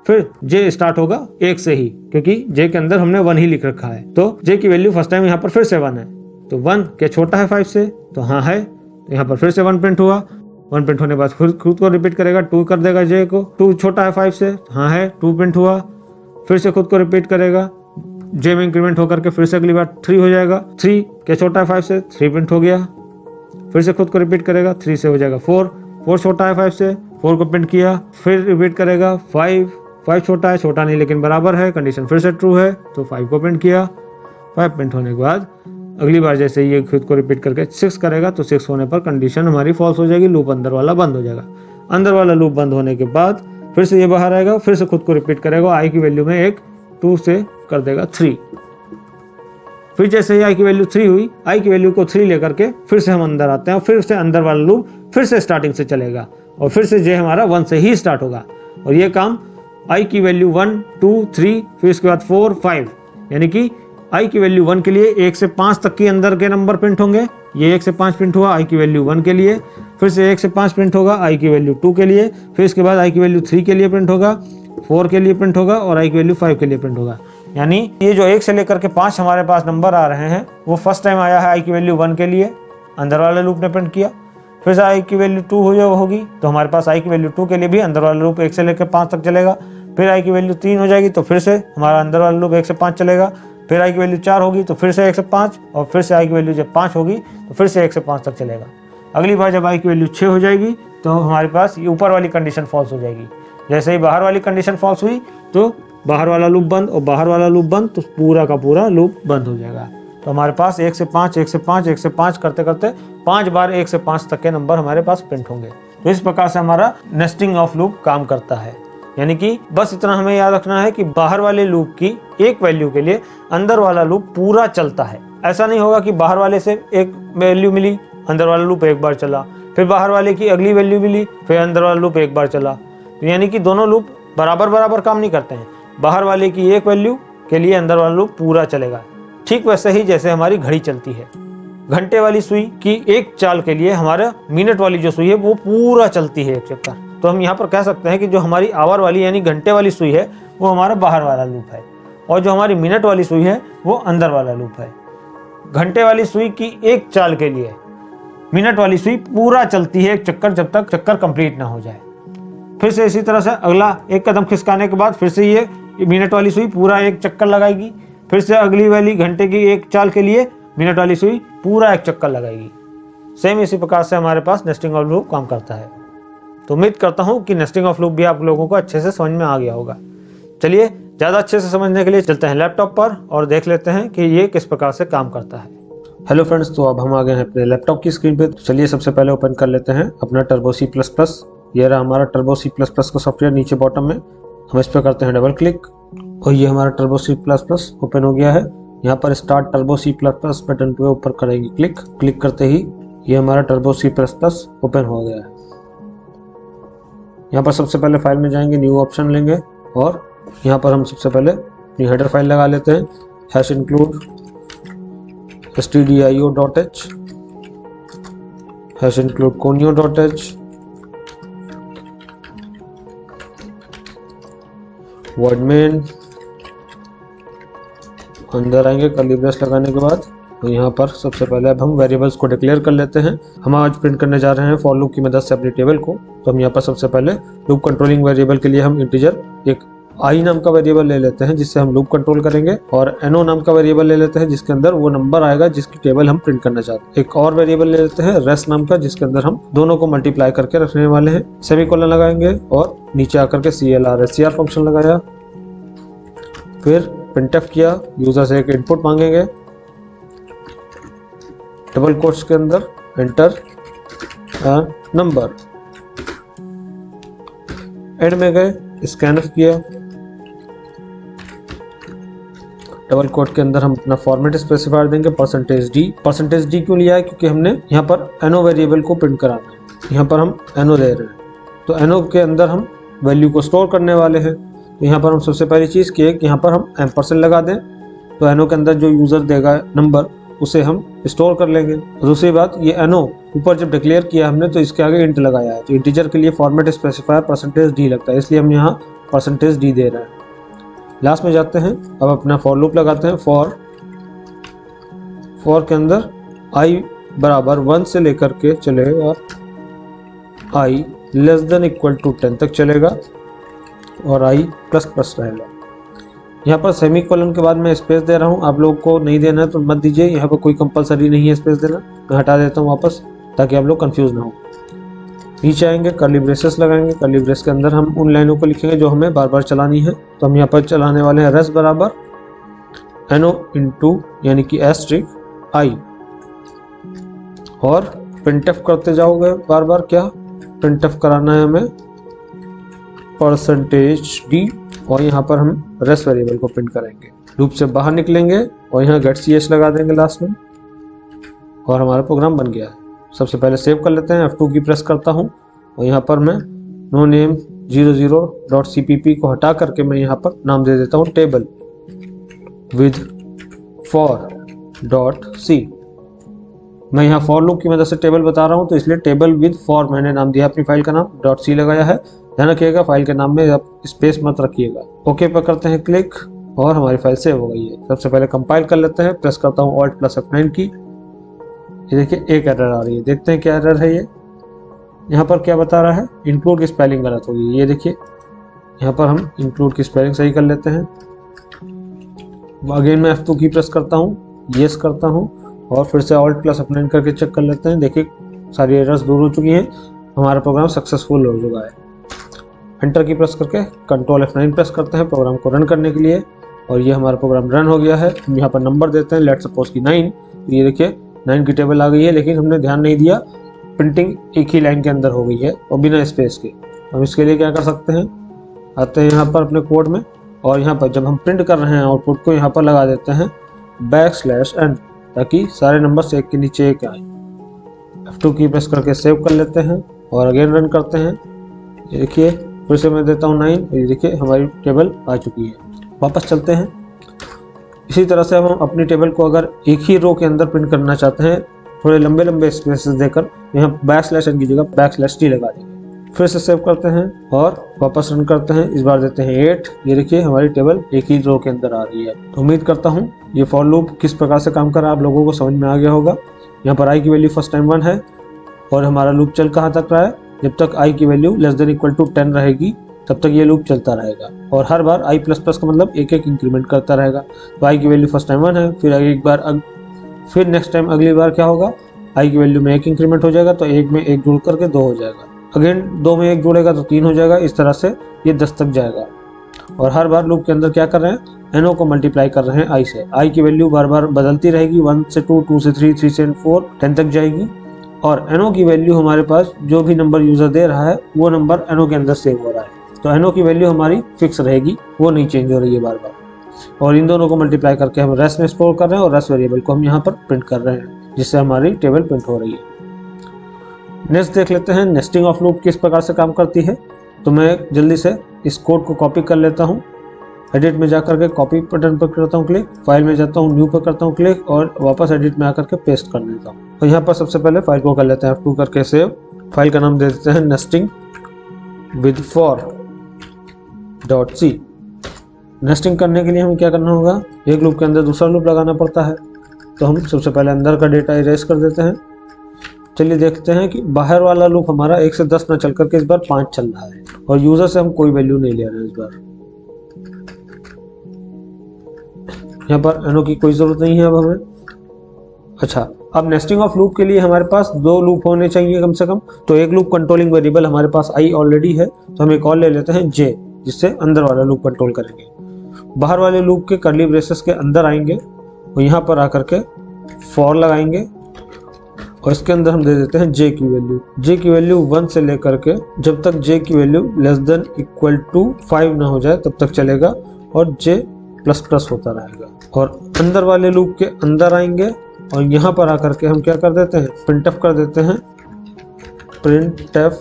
फिर जे स्टार्ट होगा 1 से ही, क्योंकि जे के अंदर हमने 1 ही लिख रखा है। तो जे की वैल्यू फर्स्ट टाइम यहाँ पर फिर से 1 है। तो 1 क्या छोटा है 5 से? तो हाँ है। तो यहाँ पर फिर से 1 प्रिंट हुआ, 1 प्रिंट होने के बाद खुद को रिपीट करेगा, 2 कर देगा जे को। 2 छोटा है 5 से? हाँ है। 2 प्रिंट हुआ, फिर से खुद को रिपीट करेगा, जे में इंक्रीमेंट होकर के फिर से अगली बार 3 हो जाएगा। 3 क्या छोटा है 5 से? 3 प्रिंट हो गया, फिर से खुद को रिपीट करेगा, 3 से हो जाएगा 4 छोटा है 5 से? 4 को प्रिंट किया, फिर रिपीट करेगा 5 छोटा है, छोटा नहीं लेकिन बराबर है, कंडीशन फिर से ट्रू है, तो 5 को प्रिंट किया। 5 प्रिंट होने के बाद अगली बार जैसे ये खुद को रिपीट करके 6 करेगा, तो 6 होने पर कंडीशन हमारी फॉल्स हो जाएगी, लूप अंदर वाला बंद हो जाएगा। अंदर वाला लूप बंद होने के बाद फिर से ये बाहर आएगा, फिर से खुद को रिपीट करेगा, आई की वैल्यू में एक 2 से कर देगा 3। फिर जैसे ही आई की वैल्यू 3 हुई, आई की वैल्यू को 3 लेकर के फिर से हम अंदर आते हैं, फिर से अंदर वाला लूप फिर से स्टार्टिंग से चलेगा और फिर से जे हमारा 1 से ही स्टार्ट होगा। और ये काम आई की वैल्यू 1 2 3 फिर इसके बाद 4 5, यानी कि आई की वैल्यू 1 के लिए 1 से 5 तक के अंदर के नंबर प्रिंट होंगे ये 1 से 5 प्रिंट हुआ i की वैल्यू 1 के लिए, फिर से 1 से 5 प्रिंट होगा i की वैल्यू 2 के लिए, फिर इसके बाद i की वैल्यू 3 के लिए प्रिंट होगा, 4 के लिए प्रिंट होगा और i की वैल्यू 5 के लिए प्रिंट होगा। यानी ये जो 1 से लेकर के 5 हमारे पास नंबर आ रहे हैं वो फर्स्ट टाइम आया है i की वैल्यू 1 के लिए, अंदर वाले लूप ने प्रिंट किया। फिर से i की वैल्यू 2 होगी तो हमारे पास i की वैल्यू 2 के लिए भी अंदर वाला लूप 1 से लेकर 5 तक चलेगा। फिर i की वैल्यू 3 हो जाएगी तो फिर से हमारा अंदर वाला लूप 1 से 5 चलेगा। फिर i की वैल्यू 4 होगी तो फिर से 1 से 5, और फिर से i की वैल्यू जब 5 होगी तो फिर से 1 से 5 तक चलेगा। अगली बार जब i की वैल्यू 6 हो जाएगी तो हमारे पास ये ऊपर वाली कंडीशन फॉल्स हो जाएगी। जैसे ही बाहर वाली कंडीशन फॉल्स हुई तो बाहर वाला लूप बंद, और बाहर वाला लूप बंद तो पूरा का पूरा लूप बंद हो जाएगा। तो हमारे पास 1 से 5, 1 से 5, 1 से 5 करते करते 5 बार 1 से 5 तक के नंबर हमारे पास प्रिंट होंगे। तो इस प्रकार से हमारा नेस्टिंग ऑफ लूप काम करता है। यानी कि बस इतना हमें याद रखना है कि बाहर वाले लूप की एक वैल्यू के लिए अंदर वाला लूप पूरा चलता है। ऐसा नहीं होगा कि बाहर वाले से एक वैल्यू मिली, अंदर वाला लूप एक बार चला, फिर बाहर वाले की अगली वैल्यू मिली, फिर अंदर वाला लूप एक बार चला। तो यानी कि दोनों लूप बराबर बराबर काम नहीं करते हैं। बाहर वाले की एक वैल्यू के लिए अंदर वाला लूप पूरा चलेगा। ठीक वैसे ही जैसे हमारी घड़ी चलती है, घंटे वाली सुई की एक चाल के लिए हमारा मिनट वाली जो सुई है वो पूरा चलती है एक चक्कर। तो हम यहाँ पर कह सकते हैं कि जो हमारी आवर वाली यानी घंटे वाली सुई है वो हमारा बाहर वाला लूप है, और जो हमारी मिनट वाली सुई है वो अंदर वाला लूप है। घंटे वाली सुई की एक चाल के लिए मिनट वाली सुई पूरा चलती है एक चक्कर, जब तक चक्कर कंप्लीट ना हो जाए। फिर से इसी तरह से अगला एक कदम खिसकाने के बाद फिर से ये मिनट वाली सुई पूरा एक चक्कर लगाएगी। फिर से अगली वाली घंटे की एक चाल के लिए मिनट वाली सुई पूरा एक चक्कर लगाएगी। सेम इसी प्रकार से हमारे पास नेस्टिंग ऑफ लूप काम करता है। तो उम्मीद करता हूँ कि नेस्टिंग ऑफ लूप भी आप लोगों को अच्छे से समझ में आ गया होगा। चलिए ज़्यादा अच्छे से समझने के लिए चलते हैं लैपटॉप पर और देख लेते हैं कि ये किस प्रकार से काम करता है। हेलो फ्रेंड्स, तो अब हम आ गए हैं अपने लैपटॉप की स्क्रीन पे। तो चलिए सबसे पहले ओपन कर लेते हैं अपना टर्बो C++। ये रहा हमारा टर्बो C++ का सॉफ्टवेयर नीचे बॉटम में। हम इस पर करते हैं डबल क्लिक और ये हमारा टर्बो C++ ओपन हो गया है। यहाँ पर स्टार्ट टर्बो C++ बटन पे ऊपर करेंगे क्लिक करते ही ये हमारा टर्बो C++ ओपन हो गया है। यहाँ पर सबसे पहले फाइल में जाएंगे, न्यू ऑप्शन लेंगे और यहाँ पर हम सबसे पहले अपनी हेडर फाइल लगा लेते हैं। #include stdio.h #include conio.h word main अंदर आएंगे कर्ली ब्रेस लगाने के बाद। तो यहाँ पर सबसे पहले अब हम वेरिएबल्स को डिक्लेयर कर लेते हैं। हम आज प्रिंट करने जा रहे हैं फॉर लूप की मदद से अपनी टेबल को। तो हम यहाँ पर सबसे पहले लूप कंट्रोलिंग वेरिएबल के लिए हम इंटीजर एक आई नाम का वेरिएबल ले लेते हैं जिससे हम लूप कंट्रोल करेंगे, और एनो नाम का वेरिएबल ले लेते हैं जिसके अंदर वो नंबर आएगा जिसकी टेबल हम प्रिंट करना चाहते हैं। एक और वेरिएबल ले लेते हैं रेस नाम का जिसके अंदर हम दोनों को मल्टीप्लाई करके रखने वाले हैं। सेमीकोलन लगाएंगे और नीचे आकर के CLR फंक्शन लगाया, फिर प्रिंटफ किया, यूजर से एक इनपुट मांगेंगे, डबल कोट्स के अंदर एंटर नंबर, एंड में गए, स्कैनफ किया, डबल कोट के अंदर हम अपना फॉर्मेट स्पेसिफायर देंगे %d क्यों लिया है क्योंकि हमने यहाँ पर एनो वेरिएबल को प्रिंट कराना है। यहाँ पर हम एनो दे रहे हैं तो एनो के अंदर हम वैल्यू को स्टोर करने वाले हैं। तो यहाँ पर हम सबसे पहली चीज़ की एक यहाँ पर हम एम्परसेंड लगा दें तो एनो के अंदर जो यूज़र देगा नंबर उसे हम स्टोर कर लेंगे। दूसरी बात, ये एनो ऊपर जब डिक्लेयर किया हमने तो इसके आगे इंट लगाया है, तो इंटीजर के लिए फॉर्मेट स्पेसिफायर %d लगता है, इसलिए हम यहाँ %d दे रहे हैं। लास्ट में जाते हैं, अब अपना फॉर लूप लगाते हैं। फॉर के अंदर i बराबर 1 से लेकर के चलेगा i <= 10 तक चलेगा और i ++ रहेगा। यहाँ पर सेमीकोलन के बाद मैं स्पेस दे रहा हूँ, आप लोग को नहीं देना है तो मत दीजिए, यहाँ पर कोई कंपलसरी नहीं है स्पेस देना, मैं हटा देता हूँ वापस ताकि आप लोग कंफ्यूज ना हो। नीचे आएंगे, कर्ली ब्रेसेस लगाएंगे, कर्ली ब्रेस के अंदर हम उन लाइनों को लिखेंगे जो हमें बार बार चलानी है। तो हम यहाँ पर चलाने वाले हैं रेस बराबर एनो इंटू यानी कि *i, और प्रिंटफ करते जाओगे बार बार, क्या प्रिंटफ कराना है हमें %d, और यहाँ पर हम रेस वेरिएबल को प्रिंट करेंगे। लूप से बाहर निकलेंगे और यहाँ get लगा देंगे लास्ट में, और हमारा प्रोग्राम बन गया है। सबसे पहले सेव कर लेते हैं, F2 की प्रेस करता हूँ और यहाँ पर मैं नो नेम 00.cpp को हटा करके मैं यहाँ पर नाम दे देता हूँ टेबल विद for.c। मैं यहाँ फॉर लूप की मदद से टेबल बता रहा हूँ, तो इसलिए टेबल विद फॉर मैंने नाम दिया अपनी फाइल का नाम, .c लगाया है। ध्यान रखिएगा फाइल के नाम में आप स्पेस मत रखिएगा। ओके पर करते हैं क्लिक और हमारी फाइल सेव हो गई है। सबसे पहले कंपाइल कर लेते हैं, प्रेस करता हूँ Alt+F9 की। ये देखिए एक एरर आ रही है, देखते हैं क्या एरर है ये। यहाँ पर क्या बता रहा है, इंक्लूड की स्पेलिंग गलत होगी। ये देखिए यहाँ पर हम इंक्लूड की स्पेलिंग सही कर लेते हैं। अगेन मैं F2 की प्रेस करता हूँ, येस करता हूँ और फिर से Alt+F9 करके चेक कर लेते हैं। देखिए सारी एरर्स दूर हो चुकी हैं, हमारा प्रोग्राम सक्सेसफुल हो चुका है। एंटर की प्रेस करके Ctrl F9 प्रेस करते हैं प्रोग्राम को रन करने के लिए, और ये हमारा प्रोग्राम रन हो गया है। हम यहाँ पर नंबर देते हैं, लेट्स सपोज की 9। ये देखिए 9 की टेबल आ गई है, लेकिन हमने ध्यान नहीं दिया प्रिंटिंग एक ही लाइन के अंदर हो गई है और बिना स्पेस के। हम इसके लिए क्या कर सकते हैं, आते हैं यहाँ पर अपने कोड में, और यहाँ पर जब हम प्रिंट कर रहे हैं आउटपुट को यहाँ पर लगा देते हैं \n, ताकि सारे नंबर एक के नीचे एक आए। F2 की प्रेस करके सेव कर लेते हैं और अगेन रन करते हैं। ये देखिए फिर से मैं देता हूँ 9, ये देखिए हमारी टेबल आ चुकी है। वापस चलते हैं। इसी तरह से हम अपनी टेबल को अगर एक ही रो के अंदर प्रिंट करना चाहते हैं, थोड़े लंबे लंबे स्पेसेस देकर, यहाँ \n की जगह \t लगा देंगे। फिर से सेव करते हैं और वापस रन करते हैं। इस बार देते हैं 8। ये देखिए हमारी टेबल एक ही रो के अंदर आ रही है। तो उम्मीद करता हूँ ये फॉर लूप किस प्रकार से काम कर रहा है आप लोगों को समझ में आ गया होगा। यहाँ पर i की वैल्यू फर्स्ट टाइम 1 है और हमारा लूप चल कहाँ तक रहा है, जब तक i की वैल्यू <= 10 रहेगी तब तक ये लूप चलता रहेगा। और हर बार i++ का मतलब एक एक इंक्रीमेंट करता रहेगा। तो i की वैल्यू फर्स्ट टाइम 1 है, फिर एक बार फिर नेक्स्ट टाइम अगली बार क्या होगा, i की वैल्यू में 1 इंक्रीमेंट हो जाएगा, तो 1 में 1 जुड़ करके 2 हो जाएगा। अगेन 2 में 1 जुड़ेगा तो 3 हो जाएगा। इस तरह से ये 10 तक जाएगा। और हर बार लूप के अंदर क्या कर रहे हैं, NO को मल्टीप्लाई कर रहे हैं i से। i की वैल्यू बार बार बदलती रहेगी, 1 से 2, 2 से 3, 3 से 4, 10 तक जाएगी। और NO की वैल्यू हमारे पास जो भी नंबर यूजर दे रहा है वो नंबर NO के अंदर सेव हो रहा है। तो NO की वैल्यू हमारी फिक्स रहेगी, वो नहीं चेंज हो रही है बार बार। और इन दोनों को मल्टीप्लाई करके हम रेस्ट में स्टोर कर रहे हैं और रेस्ट वेरिएबल को हम यहाँ पर प्रिंट कर रहे हैं, जिससे हमारी टेबल प्रिंट हो रही है। नेक्स्ट देख लेते हैं नेस्टिंग ऑफ लूप किस प्रकार से काम करती है। तो मैं जल्दी से इस कोड को कॉपी कर लेता हूँ। एडिट में जाकर के कॉपी बटन पर करता हूँ क्लिक, फाइल में जाता हूँ न्यू पर करता हूँ क्लिक और वापस एडिट में आकर के पेस्ट कर देता हूँ। तो यहाँ पर सबसे पहले फाइल को कर लेते हैं F2 करके सेव। फाइल का नाम दे देते हैं नेस्टिंग विद for.c। नेस्टिंग करने के लिए हमें क्या करना होगा, एक लूप के अंदर दूसरा लूप लगाना पड़ता है। तो हम सबसे पहले अंदर का डेटा इरेज कर देते हैं। चलिए देखते हैं कि बाहर वाला लूप हमारा 1 से 10 ना चल करके इस बार 5 चल रहा है और यूजर से हम कोई वैल्यू नहीं ले रहे इस बार। यहाँ पर NO की कोई जरूरत नहीं है अब हमें। अच्छा, अब नेस्टिंग ऑफ लूप के लिए हमारे पास 2 लूप होने चाहिए कम से कम। तो एक लूप कंट्रोलिंग वेरिएबल हमारे पास i ऑलरेडी है, तो हम एक और ले लेते हैं j, जिससे अंदर वाला लूप कंट्रोल करेंगे। बाहर वाले लूप के कर्ली ब्रेसेस के अंदर आएंगे और यहाँ पर आकर के फॉर लगाएंगे और इसके अंदर हम दे देते हैं j की वैल्यू। j की वैल्यू 1 से लेकर के जब तक j की वैल्यू <= 5 ना हो जाए तब तक चलेगा और j++ होता रहेगा। और अंदर वाले लूप के अंदर आएंगे और यहाँ पर आकर के हम क्या कर देते हैं, printf कर देते हैं। printf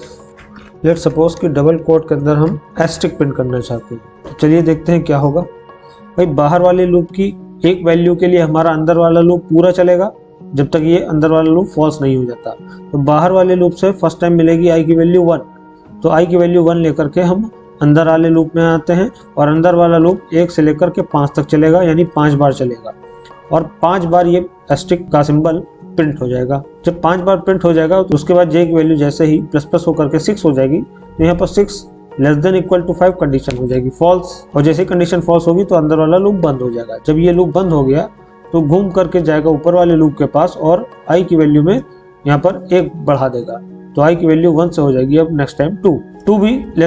लेट सपोज कि डबल कोट के अंदर हम एस्टिक प्रिंट करना चाहते हैं। तो चलिए देखते हैं क्या होगा। भाई बाहर वाले लूप की एक वैल्यू के लिए हमारा अंदर वाला लूप पूरा चलेगा जब तक ये अंदर वाला लूप फॉल्स नहीं हो जाता। तो बाहर वाले लूप से फर्स्ट टाइम मिलेगी i की वैल्यू 1। तो i की वैल्यू 1 लेकर के हम अंदर वाले लूप में आते हैं और अंदर वाला लूप 1 से लेकर के 5 तक चलेगा, यानी 5 बार चलेगा और 5 बार ये एस्टिक का सिंबल प्रिंट हो जाएगा। जब 5 बार प्रिंट हो जाएगा तो उसके बाद j की वैल्यू जैसे ही ++ होकर के 6 हो जाएगी, तो यहाँ पर 6 <= 5 कंडीशन हो जाएगी फॉल्स। और जैसे ही कंडीशन फॉल्स होगी तो अंदर वाला लूप बंद हो जाएगा। जब ये लूप बंद हो गया तो घूम करके जाएगा ऊपर वाले लूप के पास और i की वैल्यू में यहाँ पर 1 बढ़ा देगा। तो i की वैल्यू 1 से हो जाएगी अब नेक्स्ट टाइम 2 भी <=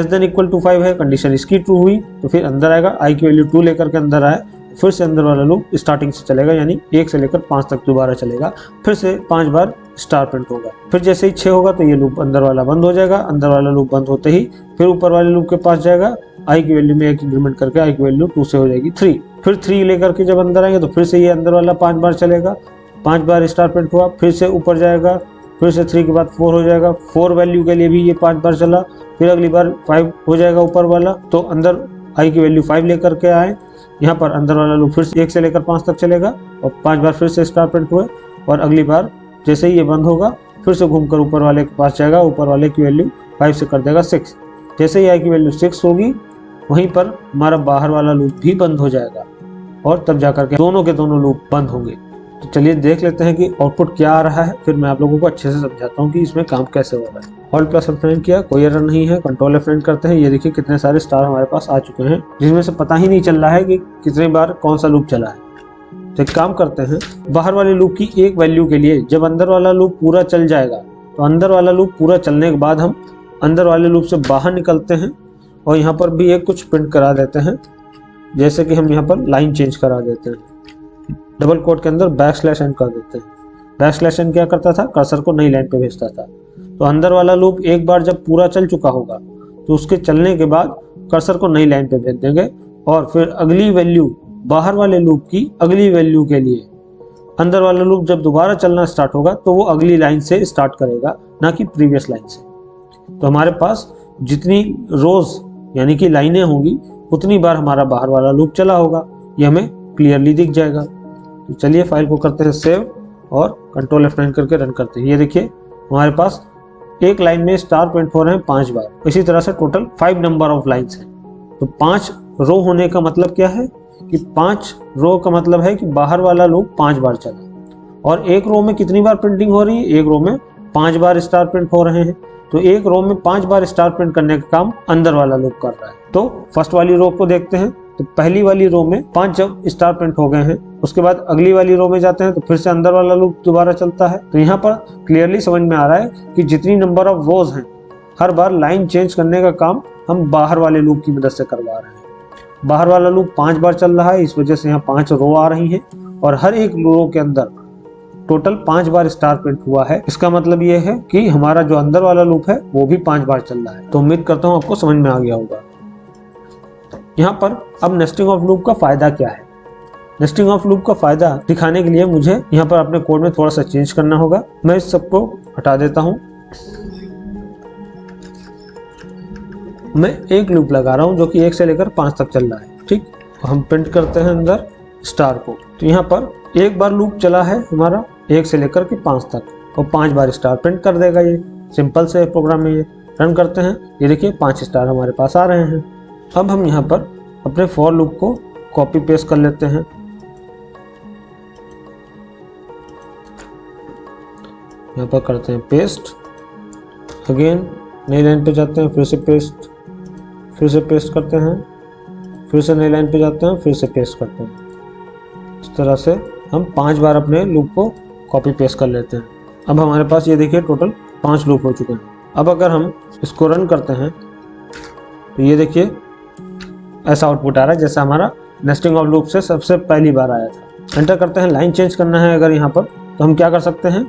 5 है, कंडीशन इसकी ट्रू हुई तो फिर अंदर आएगा, i की वैल्यू 2 लेकर के अंदर आए, फिर से अंदर वाला लूप स्टार्टिंग से चलेगा, यानी 1 से लेकर 5 तक दोबारा चलेगा, फिर से 5 बार स्टार प्रिंट होगा। फिर जैसे ही 6 होगा तो ये लूप अंदर वाला बंद हो जाएगा। अंदर वाला लूप बंद होते ही फिर ऊपर वाले लूप के पास जाएगा, i की वैल्यू में 1 इंक्रीमेंट करके i की वैल्यू 2 से हो जाएगी 3। फिर 3 लेकर के जब अंदर आएंगे तो फिर से ये अंदर वाला 5 बार चलेगा, 5 बार स्टार प्रिंट हुआ, फिर से ऊपर जाएगा, फिर से 3 के बाद 4 हो जाएगा, 4 वैल्यू के लिए भी ये 5 बार चला, फिर अगली बार 5 हो जाएगा ऊपर वाला। तो अंदर i की वैल्यू 5 लेकर के आए, यहाँ पर अंदर वाला लूप फिर से 1 से लेकर 5 तक चलेगा और 5 बार फिर से स्टार प्रिंट हुए और अगली बार जैसे ही ये बंद होगा फिर से घूमकर ऊपर वाले के पास जाएगा, ऊपर वाले की वैल्यू 5 से कर देगा 6। जैसे ही आई की वैल्यू 6 होगी वहीं पर हमारा बाहर वाला लूप भी बंद हो जाएगा और तब जाकर के दोनों के दोनों लूप बंद होंगे। तो चलिए देख लेते हैं कि आउटपुट क्या आ रहा है, फिर मैं आप लोगों को अच्छे से समझाता हूँ कि इसमें काम कैसे हो रहा है। Alt प्लस F9 किया, कोई एरर नहीं है। कंट्रोल F9 करते हैं, ये देखिए कितने सारे स्टार हमारे पास आ चुके हैं, जिसमें से पता ही नहीं चल रहा है कि कितनी बार कौन सा लूप चला है। तो एक काम करते हैं, बाहर वाले लूप की एक वैल्यू के लिए जब अंदर वाला लूप पूरा चल जाएगा तो अंदर वाला लूप पूरा चलने के बाद हम अंदर वाले लूप से बाहर निकलते हैं और यहाँ पर भी एक कुछ प्रिंट करा देते हैं। जैसे कि हम यहाँ पर लाइन चेंज करा देते हैं, डबल कोट के अंदर \n कर देते हैं। \n क्या करता था, कर्सर को नई लाइन पे भेजता था। तो अंदर वाला लूप एक बार जब पूरा चल चुका होगा तो उसके चलने के बाद कर्सर को नई लाइन पे भेज देंगे और फिर अगली वैल्यू बाहर वाले लूप की अगली वैल्यू के लिए अंदर वाला लूप जब दोबारा चलना स्टार्ट होगा तो वो अगली लाइन से स्टार्ट करेगा, ना कि प्रीवियस लाइन से। तो हमारे पास जितनी रोज यानी कि लाइनें होंगी उतनी बार हमारा बाहर वाला लूप चला होगा, ये हमें क्लियरली दिख जाएगा। तो चलिए फाइल को करते हैं सेव और कंट्रोल F9 करके रन करते हैं। ये देखिए हमारे पास एक लाइन में स्टार प्रिंट हो रहे हैं 5 बार। इसी तरह से टोटल 5 नंबर ऑफ लाइन्स हैं। तो 5 रो होने का मतलब क्या है कि 5 रो का मतलब है कि बाहर वाला लूप 5 बार चला। और एक रो में कितनी बार प्रिंटिंग हो रही है, एक रो में 5 बार स्टार प्रिंट हो रहे हैं। तो एक रो में 5 बार स्टार प्रिंट करने का काम अंदर वाला लूप कर रहा है। तो फर्स्ट वाली रो को देखते हैं, तो पहली वाली रो में 5 जब स्टार प्रिंट हो गए हैं उसके बाद अगली वाली रो में जाते हैं तो फिर से अंदर वाला लूप दोबारा चलता है। तो यहाँ पर क्लियरली समझ में आ रहा है कि जितनी नंबर ऑफ रोज हैं हर बार लाइन चेंज करने का काम हम बाहर वाले लूप की मदद से करवा रहे हैं। बाहर वाला लूप 5 बार चल रहा है, इस वजह से यहाँ 5 रो आ रही हैं और हर एक रो के अंदर टोटल 5 बार स्टार प्रिंट हुआ है। इसका मतलब ये है कि हमारा जो अंदर वाला लूप है वो भी 5 बार चल रहा है। तो उम्मीद करता हूँ आपको समझ में आ गया होगा। यहाँ पर अब नेस्टिंग ऑफ लूप का फायदा क्या है। नेस्टिंग ऑफ लूप का फायदा दिखाने के लिए मुझे यहाँ पर अपने कोड में थोड़ा सा चेंज करना होगा। मैं इस सबको हटा देता हूँ। मैं एक लूप लगा रहा हूँ जो कि 1 से लेकर 5 तक चल रहा है। ठीक, हम प्रिंट करते हैं अंदर स्टार को। तो यहाँ पर एक बार लूप चला है हमारा 1 से लेकर के 5 तक और 5 बार स्टार प्रिंट कर देगा। ये सिंपल से प्रोग्राम में ये रन करते हैं, ये देखिए 5 स्टार हमारे पास आ रहे हैं। अब हम यहाँ पर अपने फॉर लूप को कॉपी पेस्ट कर लेते हैं। यहाँ पर करते हैं पेस्ट, अगेन नई लाइन पे जाते हैं, फिर से पेस्ट, फिर से पेस्ट करते हैं, फिर से नई लाइन पे जाते हैं, फिर से पेस्ट करते हैं। इस तरह से हम 5 बार अपने लूप को कॉपी पेस्ट कर लेते हैं। अब हमारे पास ये देखिए टोटल 5 लूप हो चुके हैं। अब अगर हम इसको रन करते हैं तो ये देखिए ऐसा आउटपुट आ रहा है जैसा हमारा नेस्टिंग ऑफ लूप से सबसे पहली बार आया था। एंटर करते हैं, लाइन चेंज करना है अगर यहाँ पर तो हम क्या कर सकते हैं,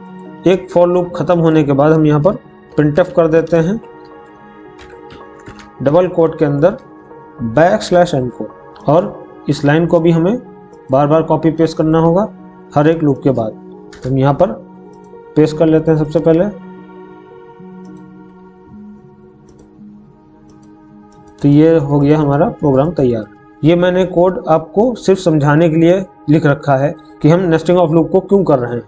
एक फॉर लूप खत्म होने के बाद हम यहाँ पर प्रिंटफ कर देते हैं डबल कोट के अंदर \n को, और इस लाइन को भी हमें बार बार कॉपी पेस्ट करना होगा हर एक लूप के बाद। तो हम यहाँ पर पेस्ट कर लेते हैं सबसे पहले। तो ये हो गया हमारा प्रोग्राम तैयार। ये मैंने कोड आपको सिर्फ समझाने के लिए लिख रखा है कि हम नेस्टिंग ऑफ लूप को क्यों कर रहे हैं,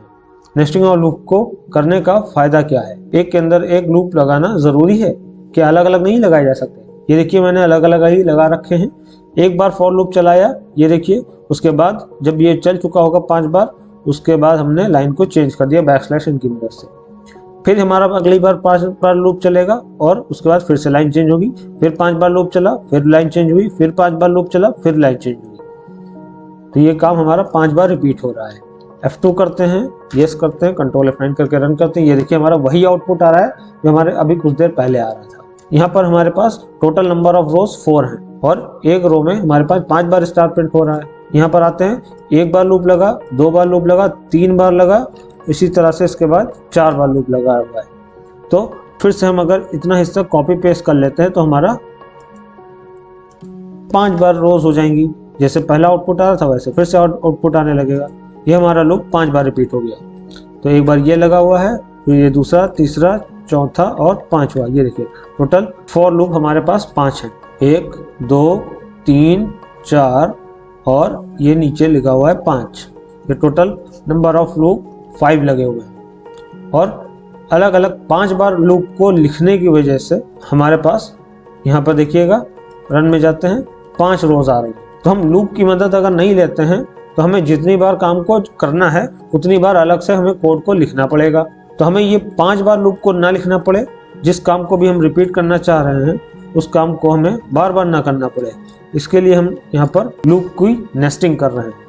नेस्टिंग ऑफ लूप को करने का फायदा क्या है। एक के अंदर एक लूप लगाना जरूरी है कि अलग अलग नहीं लगाए जा सकते। ये देखिए मैंने अलग अलग ही लगा रखे हैं। एक बार फॉर लूप चलाया, ये देखिए, उसके बाद जब ये चल चुका होगा 5 बार, उसके बाद हमने लाइन को चेंज कर दिया \n की मदद से। फिर हमारा अगली बार 5 बार लूप चलेगा और उसके बाद फिर से लाइन चेंज होगी, फिर 5 बार लूप चला, फिर लाइन चेंज हुई, फिर 5 बार लूप चला, फिर लाइन चेंज हुई। तो ये काम हमारा 5 बार रिपीट हो रहा है। F2 करते हैं, यस करते हैं, कंट्रोल F9 करके रन करते हैं। ये देखिए हमारा वही आउटपुट आ रहा है जो हमारे अभी कुछ देर पहले आ रहा था। यहाँ पर हमारे पास टोटल नंबर ऑफ रोज 4 हैं और एक रो में हमारे पास 5 बार स्टार प्रिंट हो रहा है। यहाँ पर आते हैं, एक बार लूप लगा, 2 बार लूप लगा, 3 बार लगा, इसी तरह से इसके बाद 4 बार लूप लगा हुआ है। तो फिर से हम अगर इतना हिस्सा कॉपी पेस्ट कर लेते हैं तो हमारा 5 बार रोज हो जाएंगी। जैसे पहला आउटपुट आ रहा था वैसे फिर से आउटपुट आने लगेगा। ये हमारा लूप 5 बार रिपीट हो गया। तो एक बार ये लगा हुआ है, फिर ये दूसरा, तीसरा, चौथा और 5वां। ये देखिए टोटल फॉर लूप हमारे पास 5 हैं, 1 2 3 4 और ये नीचे लिखा हुआ है 5। ये टोटल नंबर ऑफ लूप 5 लगे हुए हैं। और अलग अलग 5 बार लूप को लिखने की वजह से हमारे पास यहाँ पर देखिएगा रन में जाते हैं 5 रोज आ रही है। तो हम लूप की मदद अगर नहीं लेते हैं तो हमें जितनी बार काम को करना है उतनी बार अलग से हमें कोड को लिखना पड़ेगा। तो हमें ये 5 बार लूप को ना लिखना पड़े, जिस काम को भी हम रिपीट करना चाह रहे हैं उस काम को हमें बार बार ना करना पड़े, इसके लिए हम यहाँ पर लूप की नेस्टिंग कर रहे हैं।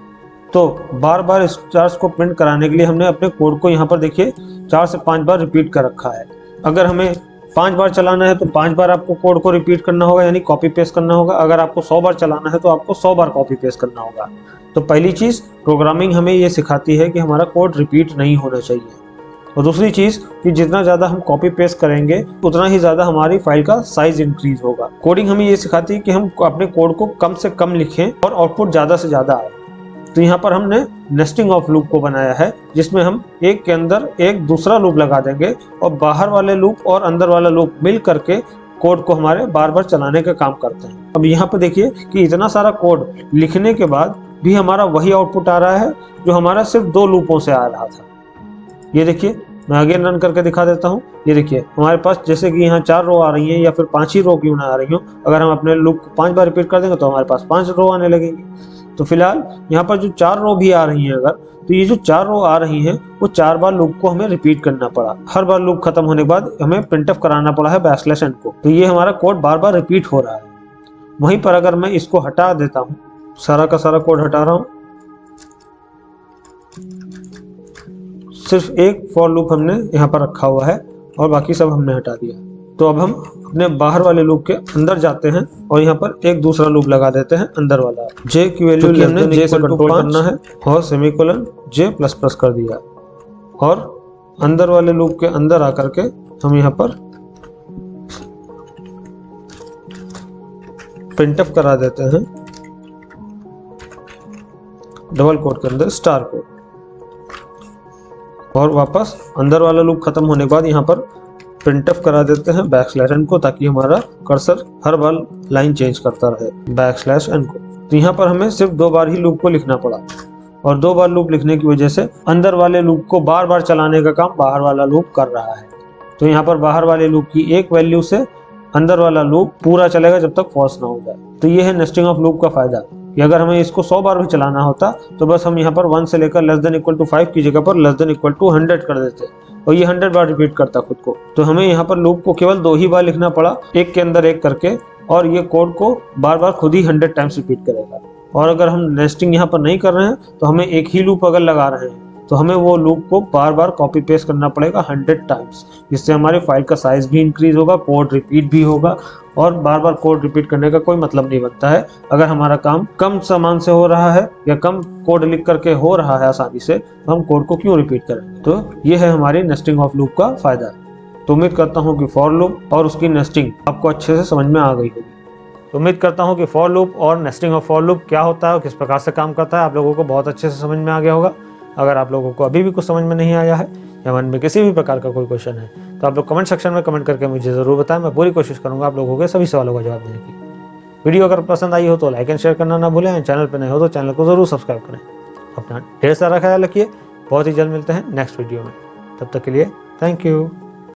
तो बार बार स्टार्स को प्रिंट कराने के लिए हमने अपने कोड को यहाँ पर देखिए 4 से 5 बार रिपीट कर रखा है। अगर हमें 5 बार चलाना है तो 5 बार आपको कोड को रिपीट करना होगा, यानी कॉपी पेस्ट करना होगा। अगर आपको 100 बार चलाना है तो आपको 100 बार कॉपी पेस्ट करना होगा। तो पहली चीज़ प्रोग्रामिंग हमें ये सिखाती है कि हमारा कोड रिपीट नहीं होना चाहिए। और दूसरी चीज़ कि जितना ज़्यादा हम कॉपी पेस्ट करेंगे उतना ही ज़्यादा हमारी फाइल का साइज इंक्रीज होगा। कोडिंग हमें ये सिखाती है कि हम अपने कोड को कम से कम लिखें और आउटपुट ज़्यादा से ज़्यादा आए। तो यहाँ पर हमने नेस्टिंग ऑफ लूप को बनाया है, जिसमें हम एक के अंदर एक दूसरा लूप लगा देंगे और बाहर वाले लूप और अंदर वाला लूप मिल करके कोड को हमारे बार बार चलाने का काम करते हैं। अब यहाँ पर देखिए कि इतना सारा कोड लिखने के बाद भी हमारा वही आउटपुट आ रहा है जो हमारा सिर्फ 2 लूपों से आ रहा था। ये देखिए, मैं आगे रन करके दिखा देता हूँ। ये देखिए हमारे पास जैसे कि यहाँ 4 रो आ रही हैं या फिर 5 ही रो क्यों ना आ रही हो, अगर हम अपने लूप को 5 बार रिपीट कर देंगे तो हमारे पास 5 रो आने लगेंगी। तो फिलहाल यहाँ पर जो 4 रो भी आ रही हैं, अगर तो ये जो 4 रो आ रही हैं वो 4 बार लूप को हमें रिपीट करना पड़ा। हर बार लूप खत्म होने के बाद हमें प्रिंटफ कराना पड़ा है \n को। तो ये हमारा कोड बार बार रिपीट हो रहा है। वहीं पर अगर मैं इसको हटा देता हूँ, सारा का सारा कोड हटा रहा हूँ, सिर्फ एक फॉर लूप हमने यहाँ पर रखा हुआ है और बाकी सब हमने हटा दिया। तो अब हम अपने बाहर वाले लूप के अंदर जाते हैं और यहाँ पर एक दूसरा लूप लगा देते हैं अंदर वाला। j की वैल्यू हमने j से कंट्रोल करना है और सेमीकोलन j++ कर दिया और अंदर वाले लूप के अंदर आकर के हम यहाँ पर प्रिंटफ करा देते हैं डबल कोट के अंदर स्टार कोड, और वापस अंदर वाला लूप खत्म होने के बाद यहाँ पर प्रिंटफ करा देते हैं \n को, ताकि हमारा कर्सर हर बार लाइन चेंज करता रहे \n को। तो यहाँ पर हमें सिर्फ 2 बार ही लूप को लिखना पड़ा और 2 बार लूप लिखने की वजह से अंदर वाले लूप को बार बार चलाने का काम बाहर वाला लूप कर रहा है। तो यहाँ पर बाहर वाले लूप की एक वैल्यू से अंदर वाला लूप पूरा चलेगा जब तक फॉल्स ना हो जाए। तो ये है नेस्टिंग ऑफ लूप का फायदा कि अगर हमें इसको 100 बार भी चलाना होता तो बस हम यहाँ पर 1 से लेकर <= 5 की जगह पर <= 100 कर देते और ये 100 बार रिपीट करता खुद को। तो हमें यहाँ पर लूप को केवल 2 ही बार लिखना पड़ा, एक के अंदर एक करके, और ये कोड को बार बार खुद ही 100 टाइम्स रिपीट करेगा। और अगर हम नेस्टिंग यहाँ पर नहीं कर रहे हैं तो हमें एक ही लूप अगर लगा रहे हैं तो हमें वो लूप को बार बार कॉपी पेस्ट करना पड़ेगा 100 टाइम्स, जिससे हमारे फाइल का साइज भी इंक्रीज होगा, कोड रिपीट भी होगा, और बार बार कोड रिपीट करने का कोई मतलब नहीं बनता है। अगर हमारा काम कम सामान से हो रहा है या कम कोड लिख करके हो रहा है आसानी से, तो हम कोड को क्यों रिपीट करेंगे। तो ये है हमारी नेस्टिंग ऑफ लूप का फायदा। तो उम्मीद करता हूँ कि फॉर लूप और उसकी नेस्टिंग आपको अच्छे से समझ में आ गई होगी। तो उम्मीद करता हूँ कि फॉर लूप और नेस्टिंग ऑफ फॉर लूप क्या होता है और किस प्रकार से काम करता है आप लोगों को बहुत अच्छे से समझ में आ गया होगा। अगर आप लोगों को अभी भी कुछ समझ में नहीं आया है या मन में किसी भी प्रकार का कोई क्वेश्चन है तो आप लोग कमेंट सेक्शन में कमेंट करके मुझे ज़रूर बताएं। मैं पूरी कोशिश करूंगा आप लोगों के सभी सवालों का जवाब देने की। वीडियो अगर पसंद आई हो तो लाइक एंड शेयर करना ना भूलें। चैनल पर नए हो तो चैनल को ज़रूर सब्सक्राइब करें। अपना ढेर सारा ख्याल रखिए। बहुत ही जल्द मिलते हैं नेक्स्ट वीडियो में। तब तक के लिए थैंक यू।